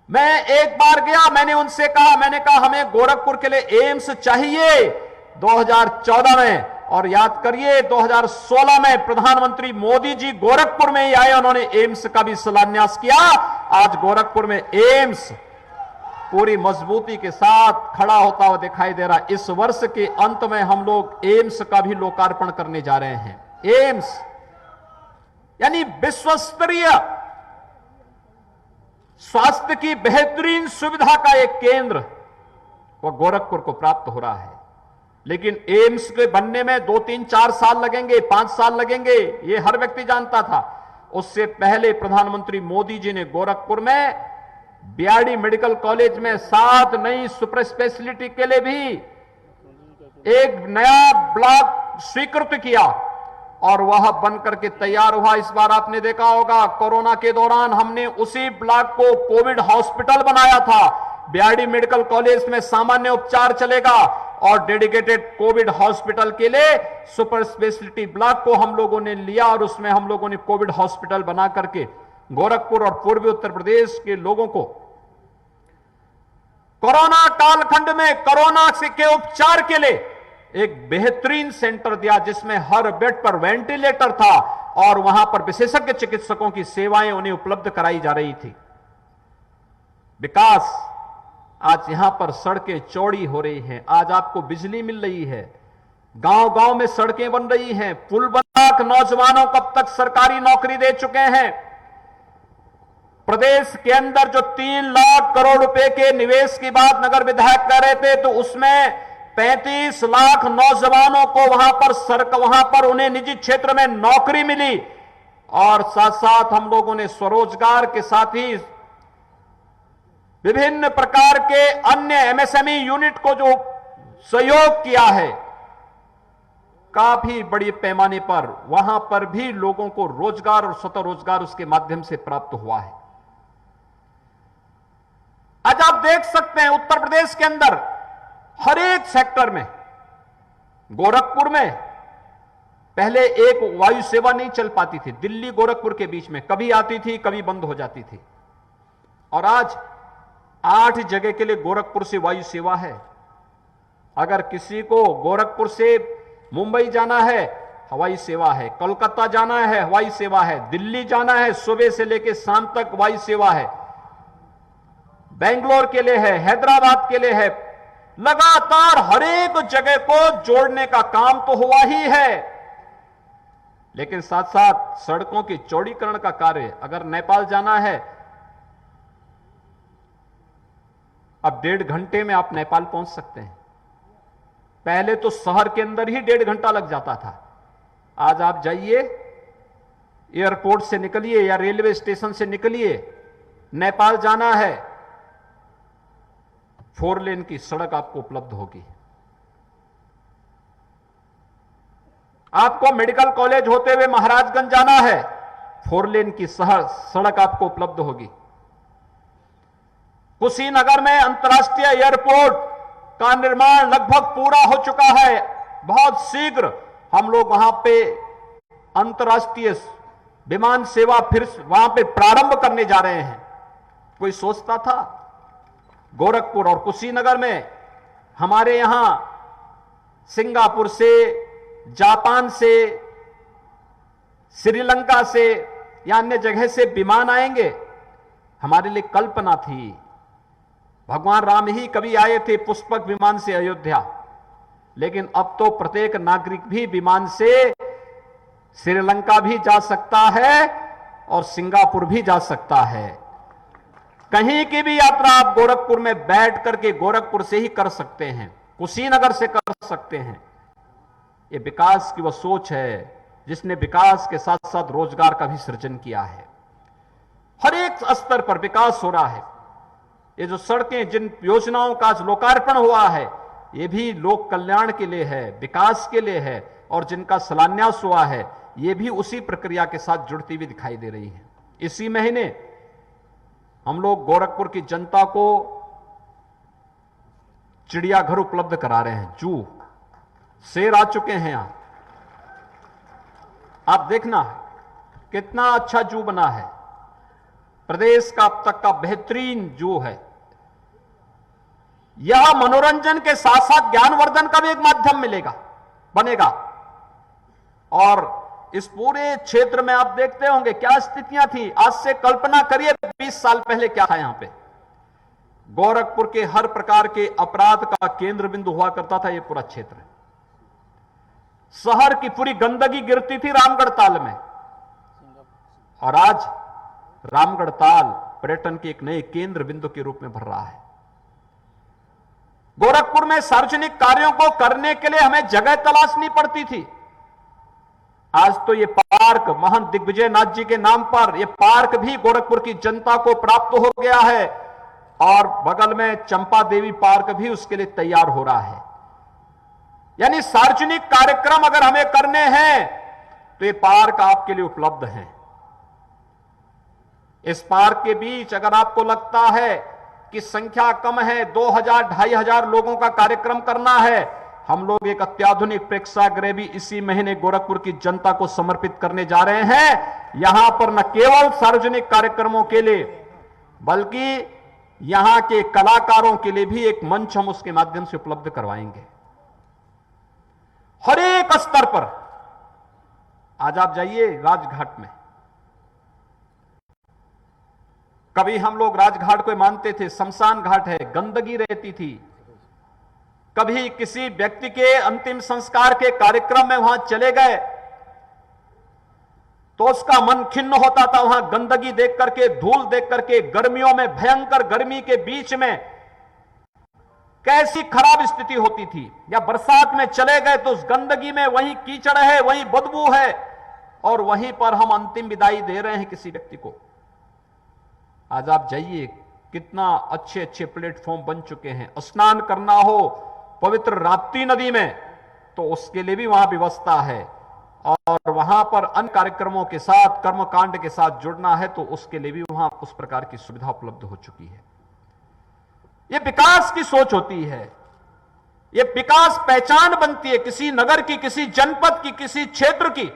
मैं एक बार गया, मैंने उनसे कहा, हमें गोरखपुर के लिए एम्स चाहिए 2014 में, और याद करिए 2016 में प्रधानमंत्री मोदी जी गोरखपुर में ही आए, उन्होंने एम्स का भी शिलान्यास किया। आज गोरखपुर में एम्स पूरी मजबूती के साथ खड़ा होता हुआ दिखाई दे रहा है। इस वर्ष के अंत में हम लोग एम्स का भी लोकार्पण करने जा रहे हैं। एम्स यानी विश्व स्तरीय स्वास्थ्य की बेहतरीन सुविधा का एक केंद्र, वह गोरखपुर को प्राप्त हो रहा है। लेकिन एम्स के बनने में 2, 3, 4 साल लगेंगे, 5 साल लगेंगे, ये हर व्यक्ति जानता था। उससे पहले प्रधानमंत्री मोदी जी ने गोरखपुर में बीआरडी मेडिकल कॉलेज में 7 नई सुपर स्पेशलिटी के लिए भी एक नया ब्लॉक स्वीकृत किया, और वह बनकर के तैयार हुआ। इस बार आपने देखा होगा, कोरोना के दौरान हमने उसी ब्लॉक को कोविड हॉस्पिटल बनाया था। बीआरडी मेडिकल कॉलेज में सामान्य उपचार चलेगा, और डेडिकेटेड कोविड हॉस्पिटल के लिए सुपर स्पेशलिटी ब्लॉक को हम लोगों ने लिया, और उसमें हम लोगों ने कोविड हॉस्पिटल बना करके गोरखपुर और पूर्वी उत्तर प्रदेश के लोगों को कोरोना कालखंड में कोरोना के उपचार के लिए एक बेहतरीन सेंटर दिया, जिसमें हर बेड पर वेंटिलेटर था, और वहां पर विशेषज्ञ चिकित्सकों की सेवाएं उन्हें उपलब्ध कराई जा रही थी। विकास, आज यहां पर सड़कें चौड़ी हो रही हैं, आज आपको बिजली मिल रही है, गांव गांव में सड़कें बन रही हैं, पुल बना, नौजवानों को अब तक सरकारी नौकरी दे चुके हैं। प्रदेश के अंदर जो 3 लाख करोड़ रुपए के निवेश की बात नगर विधायक कर रहे थे, तो उसमें 35 लाख नौजवानों को वहां पर उन्हें निजी क्षेत्र में नौकरी मिली, और साथ साथ हम लोगों ने स्वरोजगार के साथ ही विभिन्न प्रकार के अन्य एमएसएमई यूनिट को जो सहयोग किया है, काफी बड़ी पैमाने पर वहां पर भी लोगों को रोजगार और स्वतः रोजगार उसके माध्यम से प्राप्त हुआ है। आज आप देख सकते हैं उत्तर प्रदेश के अंदर हर एक सेक्टर में, गोरखपुर में पहले एक वायु सेवा नहीं चल पाती थी, दिल्ली गोरखपुर के बीच में कभी आती थी कभी बंद हो जाती थी, और आज 8 जगह के लिए गोरखपुर से वायु सेवा है। अगर किसी को गोरखपुर से मुंबई जाना है, हवाई सेवा है, कोलकाता जाना है, हवाई सेवा है, दिल्ली जाना है, सुबह से लेकर शाम तक वायु सेवा है, बेंगलोर के लिए है, हैदराबाद के लिए है। लगातार हर एक जगह को जोड़ने का काम तो हुआ ही है, लेकिन साथ साथ सड़कों की चौड़ीकरण का कार्य, अगर नेपाल जाना है, अब 1.5 घंटे में आप नेपाल पहुंच सकते हैं। पहले तो शहर के अंदर ही 1.5 घंटा लग जाता था। आज आप जाइए, एयरपोर्ट से निकलिए या रेलवे स्टेशन से निकलिए, नेपाल जाना है, 4 लेन की सड़क आपको उपलब्ध होगी। आपको मेडिकल कॉलेज होते हुए महाराजगंज जाना है, 4 लेन की सड़क आपको उपलब्ध होगी। कुशीनगर में अंतर्राष्ट्रीय एयरपोर्ट का निर्माण लगभग पूरा हो चुका है। बहुत शीघ्र हम लोग वहां पे अंतर्राष्ट्रीय विमान सेवा फिर वहां पे प्रारंभ करने जा रहे हैं। कोई सोचता था गोरखपुर और कुशीनगर में हमारे यहां सिंगापुर से, जापान से, श्रीलंका से या अन्य जगह से विमान आएंगे? हमारे लिए कल्पना थी। भगवान राम ही कभी आए थे पुष्पक विमान से अयोध्या, लेकिन अब तो प्रत्येक नागरिक भी विमान से श्रीलंका भी जा सकता है और सिंगापुर भी जा सकता है। कहीं की भी यात्रा आप गोरखपुर में बैठ करके गोरखपुर से ही कर सकते हैं, कुशीनगर से कर सकते हैं। यह विकास की वह सोच है जिसने विकास के साथ साथ रोजगार का भी सृजन किया है। हर एक स्तर पर विकास हो रहा है। ये जो सड़कें, जिन योजनाओं का आज लोकार्पण हुआ है, ये भी लोक कल्याण के लिए है, विकास के लिए है, और जिनका शिलान्यास हुआ है ये भी उसी प्रक्रिया के साथ जुड़ती हुई दिखाई दे रही है। इसी महीने हम लोग गोरखपुर की जनता को चिड़ियाघर उपलब्ध करा रहे हैं। जू, शेर आ चुके हैं यहां, आप देखना कितना अच्छा जू बना है। प्रदेश का अब तक का बेहतरीन जू है। यह मनोरंजन के साथ साथ ज्ञानवर्धन का भी एक माध्यम बनेगा। और इस पूरे क्षेत्र में आप देखते होंगे क्या स्थितियां थी। आज से कल्पना करिए 20 साल पहले क्या था। यहां पे गोरखपुर के हर प्रकार के अपराध का केंद्र बिंदु हुआ करता था ये पूरा क्षेत्र। शहर की पूरी गंदगी गिरती थी रामगढ़ ताल में, और आज रामगढ़ ताल पर्यटन के एक नए केंद्र बिंदु के रूप में भर रहा है। गोरखपुर में सार्वजनिक कार्यों को करने के लिए हमें जगह तलाशनी पड़ती थी। आज तो ये पार्क महंत दिग्विजय नाथ जी के नाम पर यह पार्क भी गोरखपुर की जनता को प्राप्त हो गया है, और बगल में चंपा देवी पार्क भी उसके लिए तैयार हो रहा है। यानी सार्वजनिक कार्यक्रम अगर हमें करने हैं तो ये पार्क आपके लिए उपलब्ध है। इस पार्क के बीच अगर आपको लगता है कि संख्या कम है, 2000-2500 लोगों का कार्यक्रम करना है, हम लोग एक अत्याधुनिक प्रेक्षागृह भी इसी महीने गोरखपुर की जनता को समर्पित करने जा रहे हैं। यहां पर न केवल सार्वजनिक कार्यक्रमों के लिए बल्कि यहां के कलाकारों के लिए भी एक मंच हम उसके माध्यम से उपलब्ध करवाएंगे। हर एक स्तर पर आज आप जाइए राजघाट में, कभी हम लोग राजघाट को मानते थे शमशान घाट है, गंदगी रहती थी। कभी किसी व्यक्ति के अंतिम संस्कार के कार्यक्रम में वहां चले गए तो उसका मन खिन्न होता था, वहां गंदगी देख करके, धूल देख करके, गर्मियों में, भयंकर गर्मी के बीच में कैसी खराब स्थिति होती थी। या बरसात में चले गए तो उस गंदगी में वहीं कीचड़ है, वहीं बदबू है, और वहीं पर हम अंतिम विदाई दे रहे हैं किसी व्यक्ति को। आज आप जाइए, कितना अच्छे अच्छे प्लेटफॉर्म बन चुके हैं। स्नान करना हो पवित्र राप्ती नदी में तो उसके लिए भी वहां व्यवस्था है, और वहां पर अन्य कार्यक्रमों के साथ, कर्मकांड के साथ जुड़ना है तो उसके लिए भी वहां उस प्रकार की सुविधा उपलब्ध हो चुकी है। यह विकास की सोच होती है, यह विकास पहचान बनती है किसी नगर की, किसी जनपद की, किसी क्षेत्र की।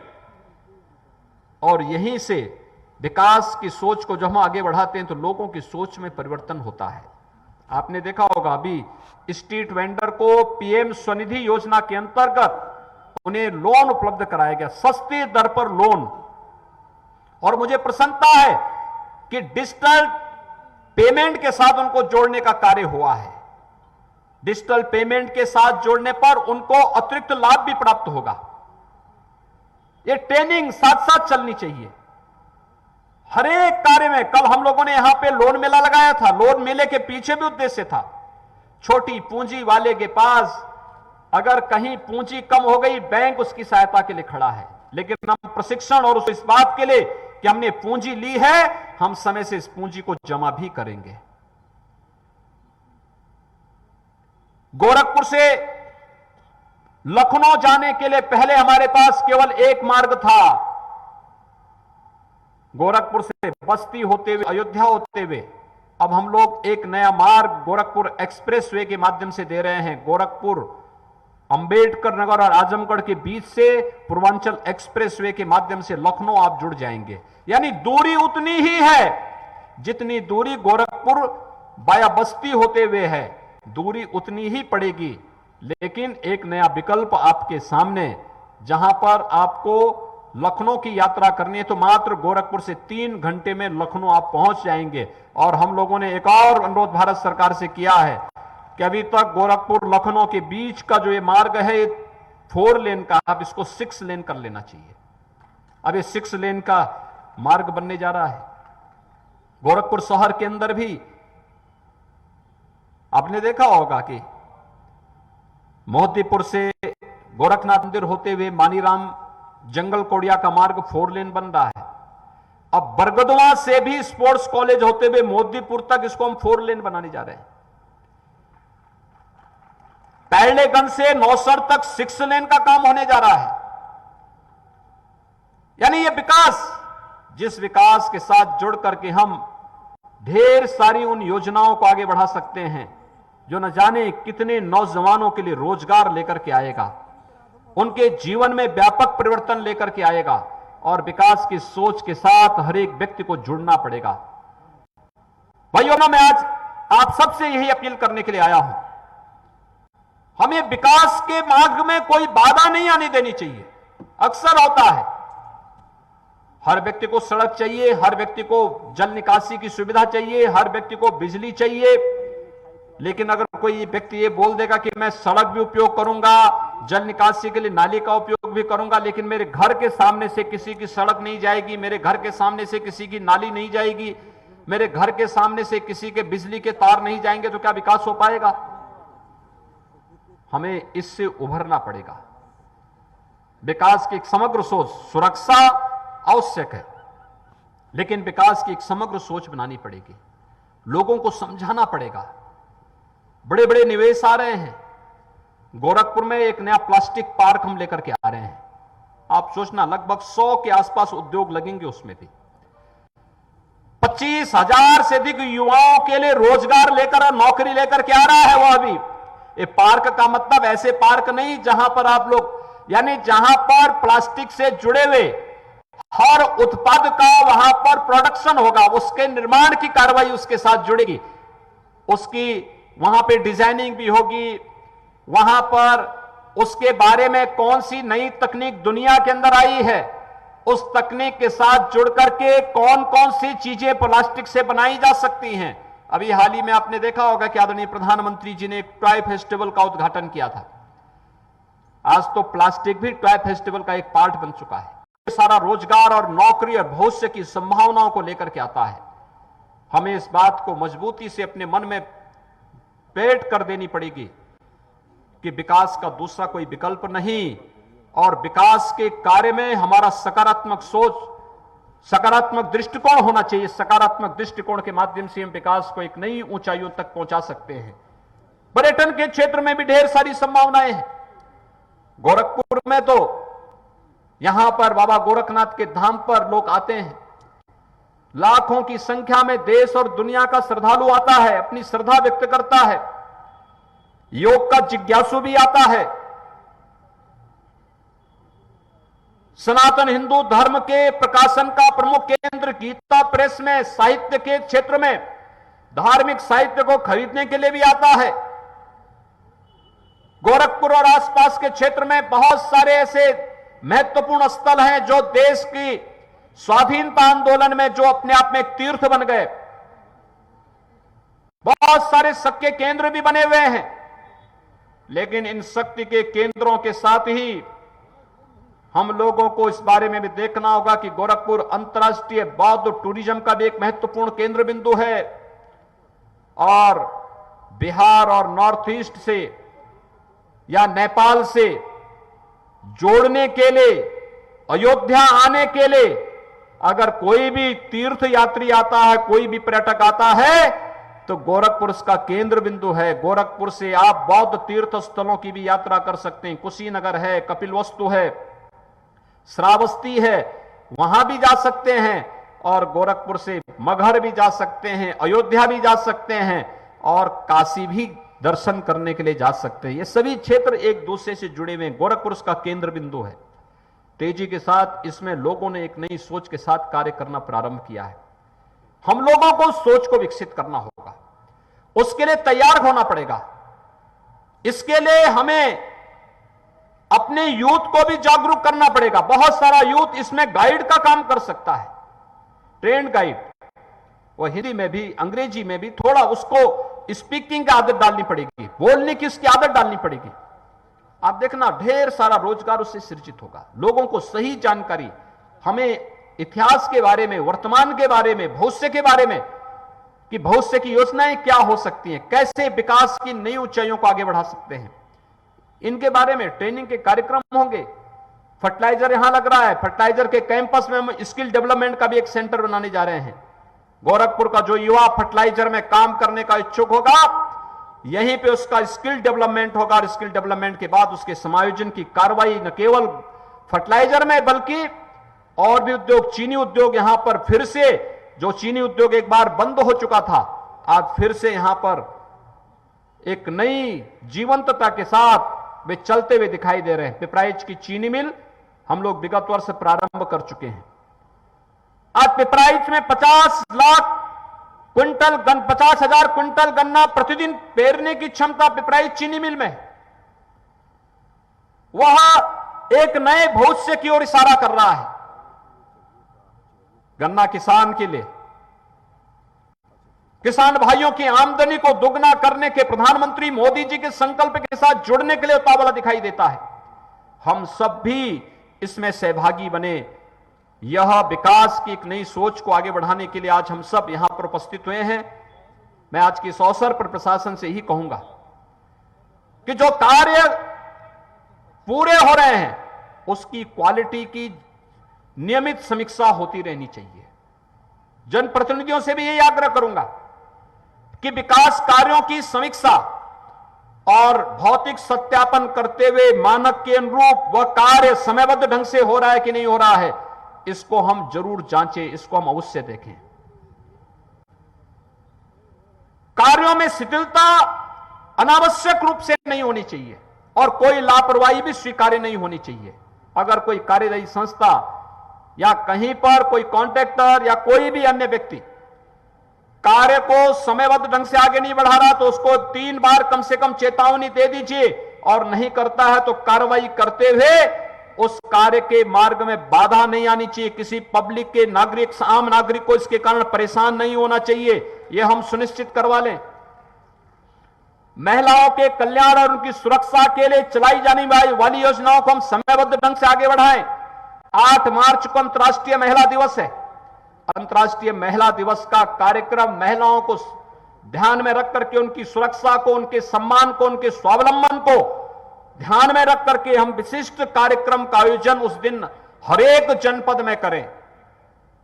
और यहीं से विकास की सोच को जब हम आगे बढ़ाते हैं तो लोगों की सोच में परिवर्तन होता है। आपने देखा होगा अभी स्ट्रीट वेंडर को पीएम स्वनिधि योजना के अंतर्गत उन्हें लोन उपलब्ध कराया गया, सस्ती दर पर लोन। और मुझे प्रसन्नता है कि डिजिटल पेमेंट के साथ उनको जोड़ने का कार्य हुआ है। डिजिटल पेमेंट के साथ जोड़ने पर उनको अतिरिक्त लाभ भी प्राप्त होगा। ये ट्रेनिंग साथ साथ चलनी चाहिए हर एक कार्य में। कल हम लोगों ने यहां पे लोन मेला लगाया था। लोन मेले के पीछे भी उद्देश्य था, छोटी पूंजी वाले के पास अगर कहीं पूंजी कम हो गई, बैंक उसकी सहायता के लिए खड़ा है। लेकिन हम प्रशिक्षण और इस बात के लिए कि हमने पूंजी ली है, हम समय से इस पूंजी को जमा भी करेंगे। गोरखपुर से लखनऊ जाने के लिए पहले हमारे पास केवल एक मार्ग था, गोरखपुर से बस्ती होते हुए, अयोध्या होते हुए। अब हम लोग एक नया मार्ग गोरखपुर एक्सप्रेसवे के माध्यम से दे रहे हैं। गोरखपुर, अंबेडकर नगर और आजमगढ़ के बीच से पूर्वांचल एक्सप्रेसवे के माध्यम से लखनऊ आप जुड़ जाएंगे। यानी दूरी उतनी ही है जितनी दूरी गोरखपुर बाया बस्ती होते हुए है, दूरी उतनी ही पड़ेगी। लेकिन एक नया विकल्प आपके सामने, जहां पर आपको लखनऊ की यात्रा करनी है तो मात्र गोरखपुर से 3 घंटे में लखनऊ आप पहुंच जाएंगे। और हम लोगों ने एक और अनुरोध भारत सरकार से किया है कि अभी तक गोरखपुर लखनऊ के बीच का जो ये मार्ग है 4 लेन का, अब इसको 6 लेन कर लेना चाहिए। अब ये 6 लेन का मार्ग बनने जा रहा है। गोरखपुर शहर के अंदर भी आपने देखा होगा कि मोहद्दीपुर से गोरखनाथ मंदिर होते हुए मानीराम जंगल कोड़िया का मार्ग 4 लेन बन रहा है। अब बरगदवा से भी स्पोर्ट्स कॉलेज होते हुए मोहद्दीपुर तक इसको हम 4 लेन बनाने जा रहे हैं। पैरलेगंज से नौसर तक 6 लेन का काम होने जा रहा है। यानी यह विकास, जिस विकास के साथ जुड़ करके हम ढेर सारी उन योजनाओं को आगे बढ़ा सकते हैं जो न जाने कितने नौजवानों के लिए रोजगार लेकर के आएगा, उनके जीवन में व्यापक परिवर्तन लेकर के आएगा। और विकास की सोच के साथ हर एक व्यक्ति को जुड़ना पड़ेगा। भाइयों, मैं आज आप सबसे यही अपील करने के लिए आया हूं, हमें विकास के मार्ग में कोई बाधा नहीं आने देनी चाहिए। अक्सर होता है, हर व्यक्ति को सड़क चाहिए, हर व्यक्ति को जल निकासी की सुविधा चाहिए, हर व्यक्ति को बिजली चाहिए। लेकिन अगर कोई व्यक्ति ये बोल देगा कि मैं सड़क भी उपयोग करूंगा, जल निकासी के लिए नाली का उपयोग भी करूंगा, लेकिन मेरे घर के सामने से किसी की सड़क नहीं जाएगी, मेरे घर के सामने से किसी की नाली नहीं जाएगी, मेरे घर के सामने से किसी के बिजली के तार नहीं जाएंगे, तो क्या विकास हो पाएगा? हमें इससे उभरना पड़ेगा। विकास की एक समग्र सोच, सुरक्षा आवश्यक है, लेकिन विकास की एक समग्र सोच बनानी पड़ेगी। लोगों को समझाना पड़ेगा। बड़े बड़े निवेश आ रहे हैं। गोरखपुर में एक नया प्लास्टिक पार्क हम लेकर के आ रहे हैं। आप सोचना, लगभग 100 के आसपास उद्योग लगेंगे उसमें भी। 25,000 से अधिक युवाओं के लिए रोजगार लेकर, नौकरी लेकर के आ रहा है वह भी। ये पार्क का मतलब ऐसे पार्क नहीं जहां पर आप लोग, यानी जहां पर प्लास्टिक से जुड़े हुए हर उत्पाद का वहां पर प्रोडक्शन होगा, उसके निर्माण की कार्रवाई उसके साथ जुड़ेगी, उसकी वहां पे डिजाइनिंग भी होगी, वहां पर उसके बारे में कौन सी नई तकनीक दुनिया के अंदर आई है उस तकनीक के साथ जुड़ करके कौन कौन सी चीजें प्लास्टिक से बनाई जा सकती हैं। अभी हाल ही में आपने देखा होगा कि आदरणीय प्रधानमंत्री जी ने एक टॉय फेस्टिवल का उद्घाटन किया था। आज तो प्लास्टिक भी टॉय फेस्टिवल का एक पार्ट बन चुका है। सारा रोजगार और नौकरी और भविष्य की संभावनाओं को लेकर के आता है। हमें इस बात को मजबूती से अपने मन में पेट कर देनी पड़ेगी कि विकास का दूसरा कोई विकल्प नहीं, और विकास के कार्य में हमारा सकारात्मक सोच, सकारात्मक दृष्टिकोण होना चाहिए। सकारात्मक दृष्टिकोण के माध्यम से हम विकास को एक नई ऊंचाइयों तक पहुंचा सकते हैं। पर्यटन के क्षेत्र में भी ढेर सारी संभावनाएं हैं। गोरखपुर में तो यहां पर बाबा गोरखनाथ के धाम पर लोग आते हैं, लाखों की संख्या में देश और दुनिया का श्रद्धालु आता है, अपनी श्रद्धा व्यक्त करता है। योग का जिज्ञासु भी आता है। सनातन हिंदू धर्म के प्रकाशन का प्रमुख केंद्र गीता प्रेस में साहित्य के क्षेत्र में धार्मिक साहित्य को खरीदने के लिए भी आता है। गोरखपुर और आसपास के क्षेत्र में बहुत सारे ऐसे महत्वपूर्ण स्थल हैं जो देश की स्वाधीनता आंदोलन में जो अपने आप में एक तीर्थ बन गए। बहुत सारे शक्ति केंद्र भी बने हुए हैं, लेकिन इन शक्ति के केंद्रों के साथ ही हम लोगों को इस बारे में भी देखना होगा कि गोरखपुर अंतर्राष्ट्रीय बौद्ध टूरिज्म का भी एक महत्वपूर्ण केंद्र बिंदु है, और बिहार और नॉर्थ ईस्ट से या नेपाल से जोड़ने के लिए, अयोध्या आने के लिए अगर कोई भी तीर्थ यात्री आता है, कोई भी पर्यटक आता है, तो गोरखपुर उसका केंद्र बिंदु है। गोरखपुर से आप बौद्ध तीर्थ स्थलों की भी यात्रा कर सकते हैं। कुशीनगर है, कपिलवस्तु है, श्रावस्ती है, वहां भी जा सकते हैं, और गोरखपुर से मगहर भी जा सकते हैं, अयोध्या भी जा सकते हैं, और काशी भी दर्शन करने के लिए जा सकते हैं। ये सभी क्षेत्र एक दूसरे से जुड़े हुए हैं। गोरखपुर उसका केंद्र बिंदु है। तेजी के साथ इसमें लोगों ने एक नई सोच के साथ कार्य करना प्रारंभ किया है। हम लोगों को सोच को विकसित करना होगा, उसके लिए तैयार होना पड़ेगा। इसके लिए हमें अपने यूथ को भी जागरूक करना पड़ेगा। बहुत सारा यूथ इसमें गाइड का काम कर सकता है, ट्रेंड गाइड। वो हिंदी में भी अंग्रेजी में भी थोड़ा उसको स्पीकिंग की आदत डालनी पड़ेगी, बोलने की उसकी आदत डालनी पड़ेगी। आप देखना ढेर सारा रोजगार उससे सृजित होगा। लोगों को सही जानकारी, हमें इतिहास के बारे में, वर्तमान के बारे में, भविष्य के बारे में, कि भविष्य की योजनाएं क्या हो सकती हैं, कैसे विकास की नई ऊंचाइयों को आगे बढ़ा सकते हैं, इनके बारे में ट्रेनिंग के कार्यक्रम होंगे। फर्टिलाइजर यहां लग रहा है, फर्टिलाइजर के कैंपस में हम स्किल डेवलपमेंट का भी एक सेंटर बनाने जा रहे हैं। गोरखपुर का जो युवा फर्टिलाइजर में काम करने का इच्छुक होगा, यहीं पे उसका स्किल डेवलपमेंट होगा, और स्किल डेवलपमेंट के बाद उसके समायोजन की कार्रवाई न केवल फर्टिलाइजर में बल्कि और भी उद्योग, चीनी उद्योग यहां पर फिर से, जो चीनी उद्योग एक बार बंद हो चुका था, आज फिर से यहां पर एक नई जीवंतता के साथ वे चलते हुए दिखाई दे रहे हैं। पिपराइच की चीनी मिल हम लोग विगत वर्ष प्रारंभ कर चुके हैं। आज पिपराइच में 50,00,000 क्विंटल गन्ना प्रतिदिन पेरने की क्षमता पिपराइच चीनी मिल में है। वह एक नए भविष्य की ओर इशारा कर रहा है। गन्ना किसान के लिए, किसान भाइयों की आमदनी को दोगुना करने के प्रधानमंत्री मोदी जी के संकल्प के साथ जुड़ने के लिए उतावला दिखाई देता है। हम सब भी इसमें सहभागी बने। यह विकास की एक नई सोच को आगे बढ़ाने के लिए आज हम सब यहां पर उपस्थित हुए हैं। मैं आज के इस अवसर पर प्रशासन से ही कहूंगा कि जो कार्य पूरे हो रहे हैं उसकी क्वालिटी की नियमित समीक्षा होती रहनी चाहिए। जनप्रतिनिधियों से भी यही आग्रह करूंगा कि विकास कार्यों की समीक्षा और भौतिक सत्यापन करते हुए मानक के अनुरूप वह कार्य समयबद्ध ढंग से हो रहा है कि नहीं हो रहा है, इसको हम जरूर जांचें, इसको हम अवश्य देखें। कार्यों में शिथिलता अनावश्यक रूप से नहीं होनी चाहिए और कोई लापरवाही भी स्वीकार्य नहीं होनी चाहिए। अगर कोई कार्यदायी संस्था या कहीं पर कोई कॉन्ट्रैक्टर या कोई भी अन्य व्यक्ति कार्य को समयबद्ध ढंग से आगे नहीं बढ़ा रहा तो उसको 3 बार कम से कम चेतावनी दे दीजिए, और नहीं करता है तो कार्रवाई करते हुए उस कार्य के मार्ग में बाधा नहीं आनी चाहिए, किसी पब्लिक के नागरिक, आम नागरिक को इसके कारण परेशान नहीं होना चाहिए, यह हम सुनिश्चित करवा लें। महिलाओं के कल्याण और उनकी सुरक्षा के लिए चलाई जाने वाली योजनाओं को हम समयबद्ध ढंग से आगे बढ़ाएं। 8 मार्च को अंतर्राष्ट्रीय महिला दिवस है। अंतर्राष्ट्रीय महिला दिवस का कार्यक्रम महिलाओं को ध्यान में रख करके, उनकी सुरक्षा को, उनके सम्मान को, उनके स्वावलंबन को ध्यान में रख करके हम विशिष्ट कार्यक्रम का आयोजन उस दिन हर एक जनपद में करें।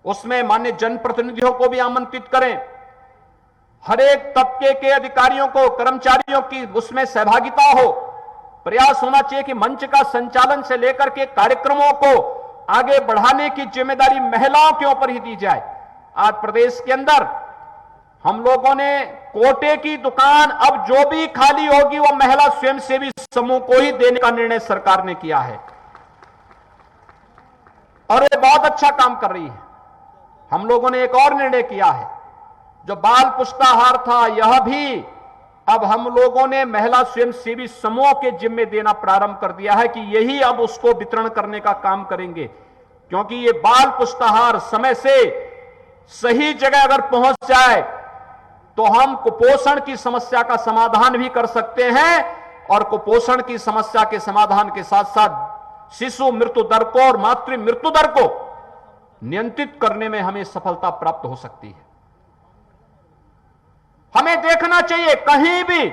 उसमें मान्य जनप्रतिनिधियों को भी आमंत्रित करें, हर एक तबके के अधिकारियों को, कर्मचारियों की उसमें सहभागिता हो। प्रयास होना चाहिए कि मंच का संचालन से लेकर के कार्यक्रमों को आगे बढ़ाने की जिम्मेदारी महिलाओं के ऊपर ही दी जाए। आज प्रदेश के अंदर हम लोगों ने कोटे की दुकान अब जो भी खाली होगी वो महिला स्वयंसेवी समूह को ही देने का निर्णय सरकार ने किया है और ये बहुत अच्छा काम कर रही है। हम लोगों ने एक और निर्णय किया है, जो बाल पुष्टाहार था यह भी अब हम लोगों ने महिला स्वयंसेवी समूह के जिम्मे देना प्रारंभ कर दिया है कि यही अब उसको वितरण करने का काम करेंगे, क्योंकि ये बाल पुष्टाहार समय से सही जगह अगर पहुंच जाए तो हम कुपोषण की समस्या का समाधान भी कर सकते हैं और कुपोषण की समस्या के समाधान के साथ साथ शिशु मृत्यु दर को और मातृ मृत्यु दर को नियंत्रित करने में हमें सफलता प्राप्त हो सकती है। हमें देखना चाहिए कहीं भी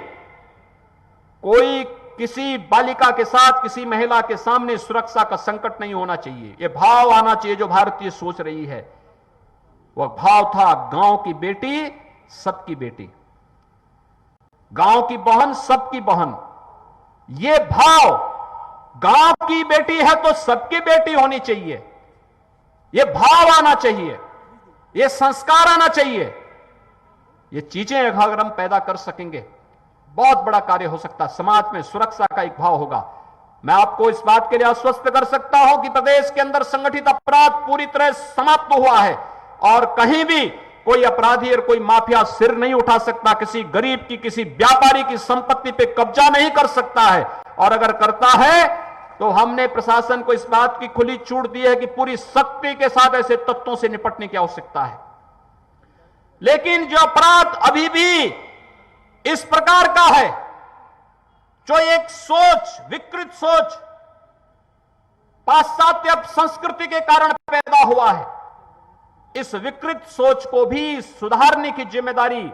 कोई किसी बालिका के साथ, किसी महिला के सामने सुरक्षा का संकट नहीं होना चाहिए। यह भाव आना चाहिए जो भारतीय सोच रही है। वह भाव था गांव की बेटी सबकी बेटी, गांव की बहन सबकी बहन। यह भाव गांव की बेटी है तो सबकी बेटी होनी चाहिए, यह भाव आना चाहिए, यह संस्कार आना चाहिए। ये चीजें अगर हम पैदा कर सकेंगे बहुत बड़ा कार्य हो सकता है। समाज में सुरक्षा का एक भाव होगा। मैं आपको इस बात के लिए आश्वस्त कर सकता हूं कि प्रदेश के अंदर संगठित अपराध पूरी तरह समाप्त हुआ है और कहीं भी कोई अपराधी और कोई माफिया सिर नहीं उठा सकता, किसी गरीब की, किसी व्यापारी की संपत्ति पे कब्जा नहीं कर सकता है। और अगर करता है तो हमने प्रशासन को इस बात की खुली छूट दी है कि पूरी सख्ती के साथ ऐसे तत्वों से निपटने की आवश्यकता है। लेकिन जो अपराध अभी भी इस प्रकार का है, जो एक सोच, विकृत सोच पाश्चात्य संस्कृति के कारण पैदा हुआ है, इस विकृत सोच को भी सुधारने की जिम्मेदारी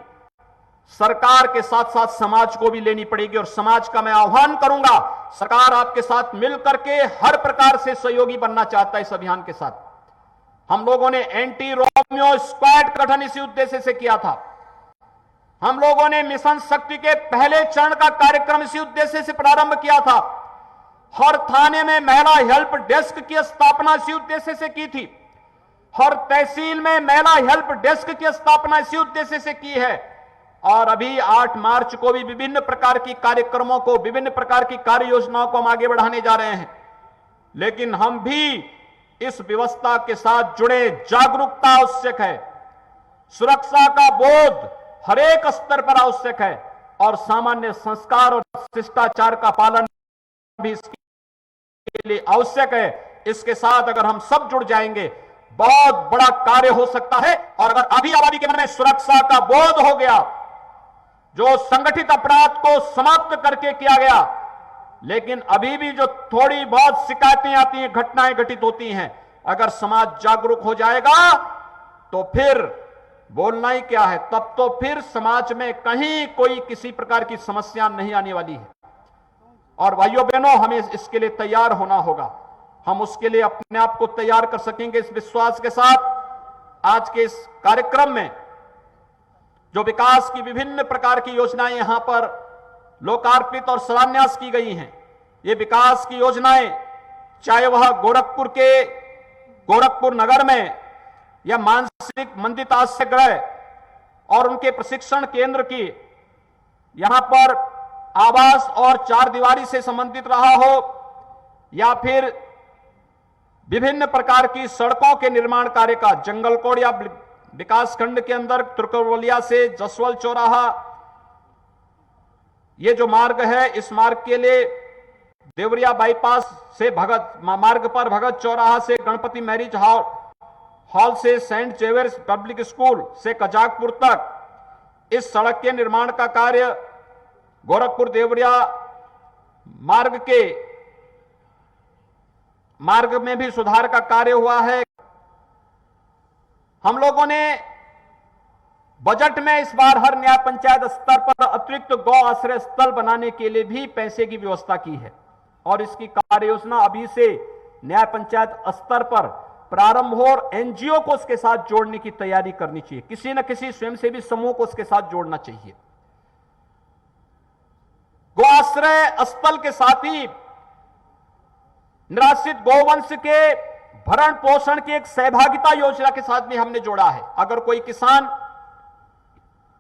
सरकार के साथ साथ समाज को भी लेनी पड़ेगी। और समाज का मैं आह्वान करूंगा, सरकार आपके साथ मिलकर के हर प्रकार से सहयोगी बनना चाहता है इस अभियान के साथ। हम लोगों ने एंटी रोमियो स्क्वाड का गठन इसी उद्देश्य से किया था। हम लोगों ने मिशन शक्ति के पहले चरण का कार्यक्रम इसी उद्देश्य से प्रारंभ किया था। हर थाने में महिला हेल्प डेस्क की स्थापना इसी उद्देश्य से की थी। हर तहसील में महिला हेल्प डेस्क की स्थापना इसी उद्देश्य से की है। और अभी 8 मार्च को भी विभिन्न प्रकार की कार्यक्रमों को, विभिन्न प्रकार की कार्य योजनाओं को हम आगे बढ़ाने जा रहे हैं। लेकिन हम भी इस व्यवस्था के साथ जुड़े, जागरूकता आवश्यक है, सुरक्षा का बोध हर एक स्तर पर आवश्यक है और सामान्य संस्कार और शिष्टाचार का पालन भी इसके लिए आवश्यक है। इसके साथ अगर हम सब जुड़ जाएंगे बहुत बड़ा कार्य हो सकता है। और अगर अभी आबादी के मन में सुरक्षा का बोध हो गया, जो संगठित अपराध को समाप्त करके किया गया, लेकिन अभी भी जो थोड़ी बहुत शिकायतें आती हैं, घटनाएं घटित होती हैं, अगर समाज जागरूक हो जाएगा तो फिर बोलना ही क्या है, तब तो फिर समाज में कहीं कोई किसी प्रकार की समस्या नहीं आने वाली है। और भाइयों बहनों, हमें इसके लिए तैयार होना होगा। हम उसके लिए अपने आप को तैयार कर सकेंगे इस विश्वास के साथ। आज के इस कार्यक्रम में जो विकास की विभिन्न प्रकार की योजनाएं यहां पर लोकार्पित और शिलान्यास की गई हैं, ये विकास की योजनाएं चाहे वह गोरखपुर नगर में या मानसिक मंदित आश्रय गृह और उनके प्रशिक्षण केंद्र की यहां पर आवास और 4 दीवारी से संबंधित रहा हो, या फिर विभिन्न प्रकार की सड़कों के निर्माण कार्य का जंगलकोड़िया विकास खंड के अंदर तुर्कवलिया से जसवल चौराहा, ये जो मार्ग है, इस मार्ग के लिए देवरिया बाईपास से मार्ग पर भगत चौराहा से गणपति मैरिज हॉल से सेंट जेवियर्स पब्लिक स्कूल से कजाकपुर तक इस सड़क के निर्माण का कार्य, गोरखपुर देवरिया मार्ग में भी सुधार का कार्य हुआ है। हम लोगों ने बजट में इस बार हर न्याय पंचायत स्तर पर अतिरिक्त गौ आश्रय स्थल बनाने के लिए भी पैसे की व्यवस्था की है और इसकी कार्य योजना अभी से न्याय पंचायत स्तर पर प्रारंभ हो और एनजीओ को उसके साथ जोड़ने की तैयारी करनी चाहिए। किसी न किसी स्वयंसेवी समूह को उसके साथ जोड़ना चाहिए। गौ आश्रय स्थल के साथ ही निराश्रित गौवंश के भरण पोषण की एक सहभागिता योजना के साथ भी हमने जोड़ा है। अगर कोई किसान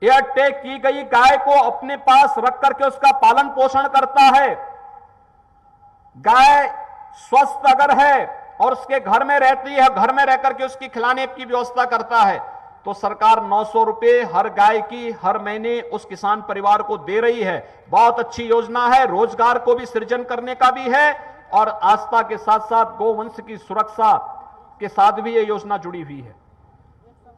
एयरटेक की गई गाय को अपने पास रख करके उसका पालन पोषण करता है, गाय स्वस्थ अगर है और उसके घर में रहती है, घर में रह करके उसकी खिलाने की व्यवस्था करता है, तो सरकार 900 रुपए हर गाय की हर महीने उस किसान परिवार को दे रही है। बहुत अच्छी योजना है, रोजगार को भी सृजन करने का भी है और आस्था के साथ साथ गौवंश की सुरक्षा के साथ भी यह योजना जुड़ी हुई है।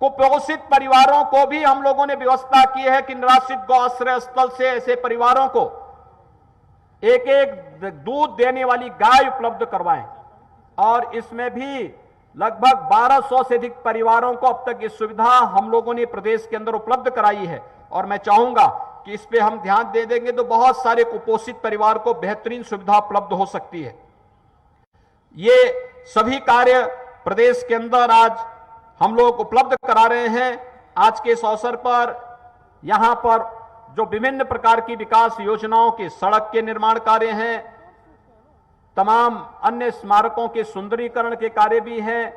कुपोषित परिवारों को भी हम लोगों ने व्यवस्था की है कि निराश्रित गौ आश्रय स्थल से ऐसे परिवारों को एक एक दूध देने वाली गाय उपलब्ध करवाएं और इसमें भी लगभग 1200 से अधिक परिवारों को अब तक ये सुविधा हम लोगों ने प्रदेश के अंदर उपलब्ध कराई है और मैं चाहूंगा कि इस पे हम ध्यान दे देंगे तो बहुत सारे कुपोषित परिवार को बेहतरीन सुविधा उपलब्ध हो सकती है। ये सभी कार्य प्रदेश के अंदर आज हम लोग उपलब्ध करा रहे हैं। आज के इस अवसर पर यहां पर जो विभिन्न प्रकार की विकास योजनाओं के सड़क के निर्माण कार्य हैं, तमाम अन्य स्मारकों के सुंदरीकरण के कार्य भी हैं,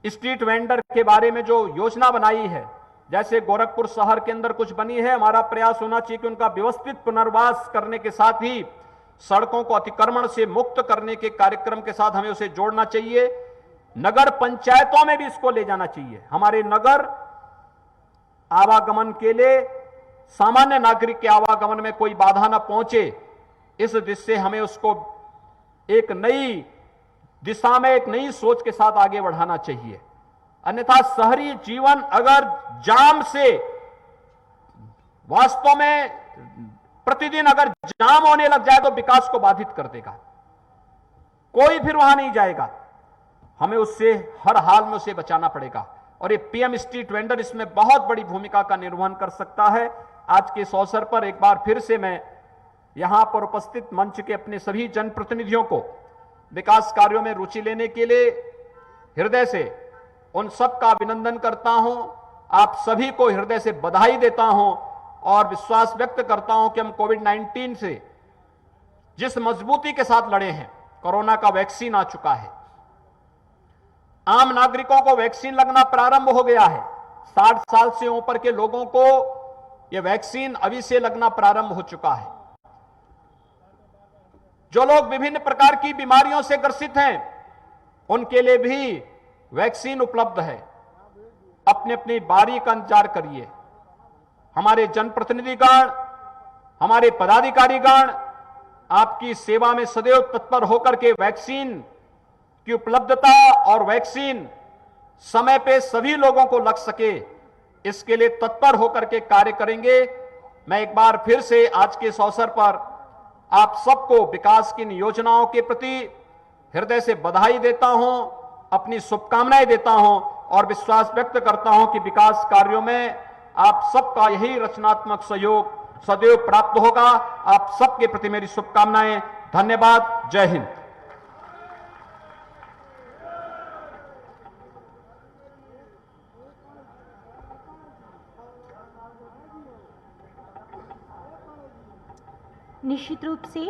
स्ट्रीट वेंडर के बारे में जो योजना बनाई है, जैसे गोरखपुर शहर के अंदर कुछ बनी है, हमारा प्रयास होना चाहिए कि उनका व्यवस्थित पुनर्वास करने के साथ ही सड़कों को अतिक्रमण से मुक्त करने के कार्यक्रम के साथ हमें उसे जोड़ना चाहिए। नगर पंचायतों में भी इसको ले जाना चाहिए। हमारे नगर आवागमन के लिए, सामान्य नागरिक के आवागमन में कोई बाधा न पहुंचे, इस दिशा से हमें उसको एक नई दिशा में, एक नई सोच के साथ आगे बढ़ाना चाहिए। अन्यथा शहरी जीवन अगर जाम से, वास्तव में प्रतिदिन अगर जाम होने लग जाए तो विकास को बाधित कर देगा, कोई फिर वहां नहीं जाएगा। हमें उससे हर हाल में उसे बचाना पड़ेगा और ये पीएम स्ट्रीट वेंडर इसमें बहुत बड़ी भूमिका का निर्वहन कर सकता है। आज के इस अवसर पर एक बार फिर से मैं यहां पर उपस्थित मंच के अपने सभी जनप्रतिनिधियों को विकास कार्यों में रुचि लेने के लिए हृदय से उन सब का अभिनंदन करता हूं। आप सभी को हृदय से बधाई देता हूं और विश्वास व्यक्त करता हूं कि हम कोविड-19 से जिस मजबूती के साथ लड़े हैं, कोरोना का वैक्सीन आ चुका है, आम नागरिकों को वैक्सीन लगना प्रारंभ हो गया है। 60 साल से ऊपर के लोगों को यह वैक्सीन अभी से लगना प्रारंभ हो चुका है। जो लोग विभिन्न प्रकार की बीमारियों से ग्रसित हैं, उनके लिए भी वैक्सीन उपलब्ध है। अपने अपनी बारी का इंतजार करिए। हमारे जनप्रतिनिधिगण, हमारे पदाधिकारीगण आपकी सेवा में सदैव तत्पर होकर के वैक्सीन की उपलब्धता और वैक्सीन समय पे सभी लोगों को लग सके, इसके लिए तत्पर होकर के कार्य करेंगे। मैं एक बार फिर से आज के इस अवसर पर आप सबको विकास की इन योजनाओं के प्रति हृदय से बधाई देता हूं, अपनी शुभकामनाएं देता हूं और विश्वास व्यक्त करता हूं कि विकास कार्यों में आप सबका यही रचनात्मक सहयोग सदैव प्राप्त होगा। आप सबके प्रति मेरी शुभकामनाएं। धन्यवाद। जय हिंद। निश्चित रूप से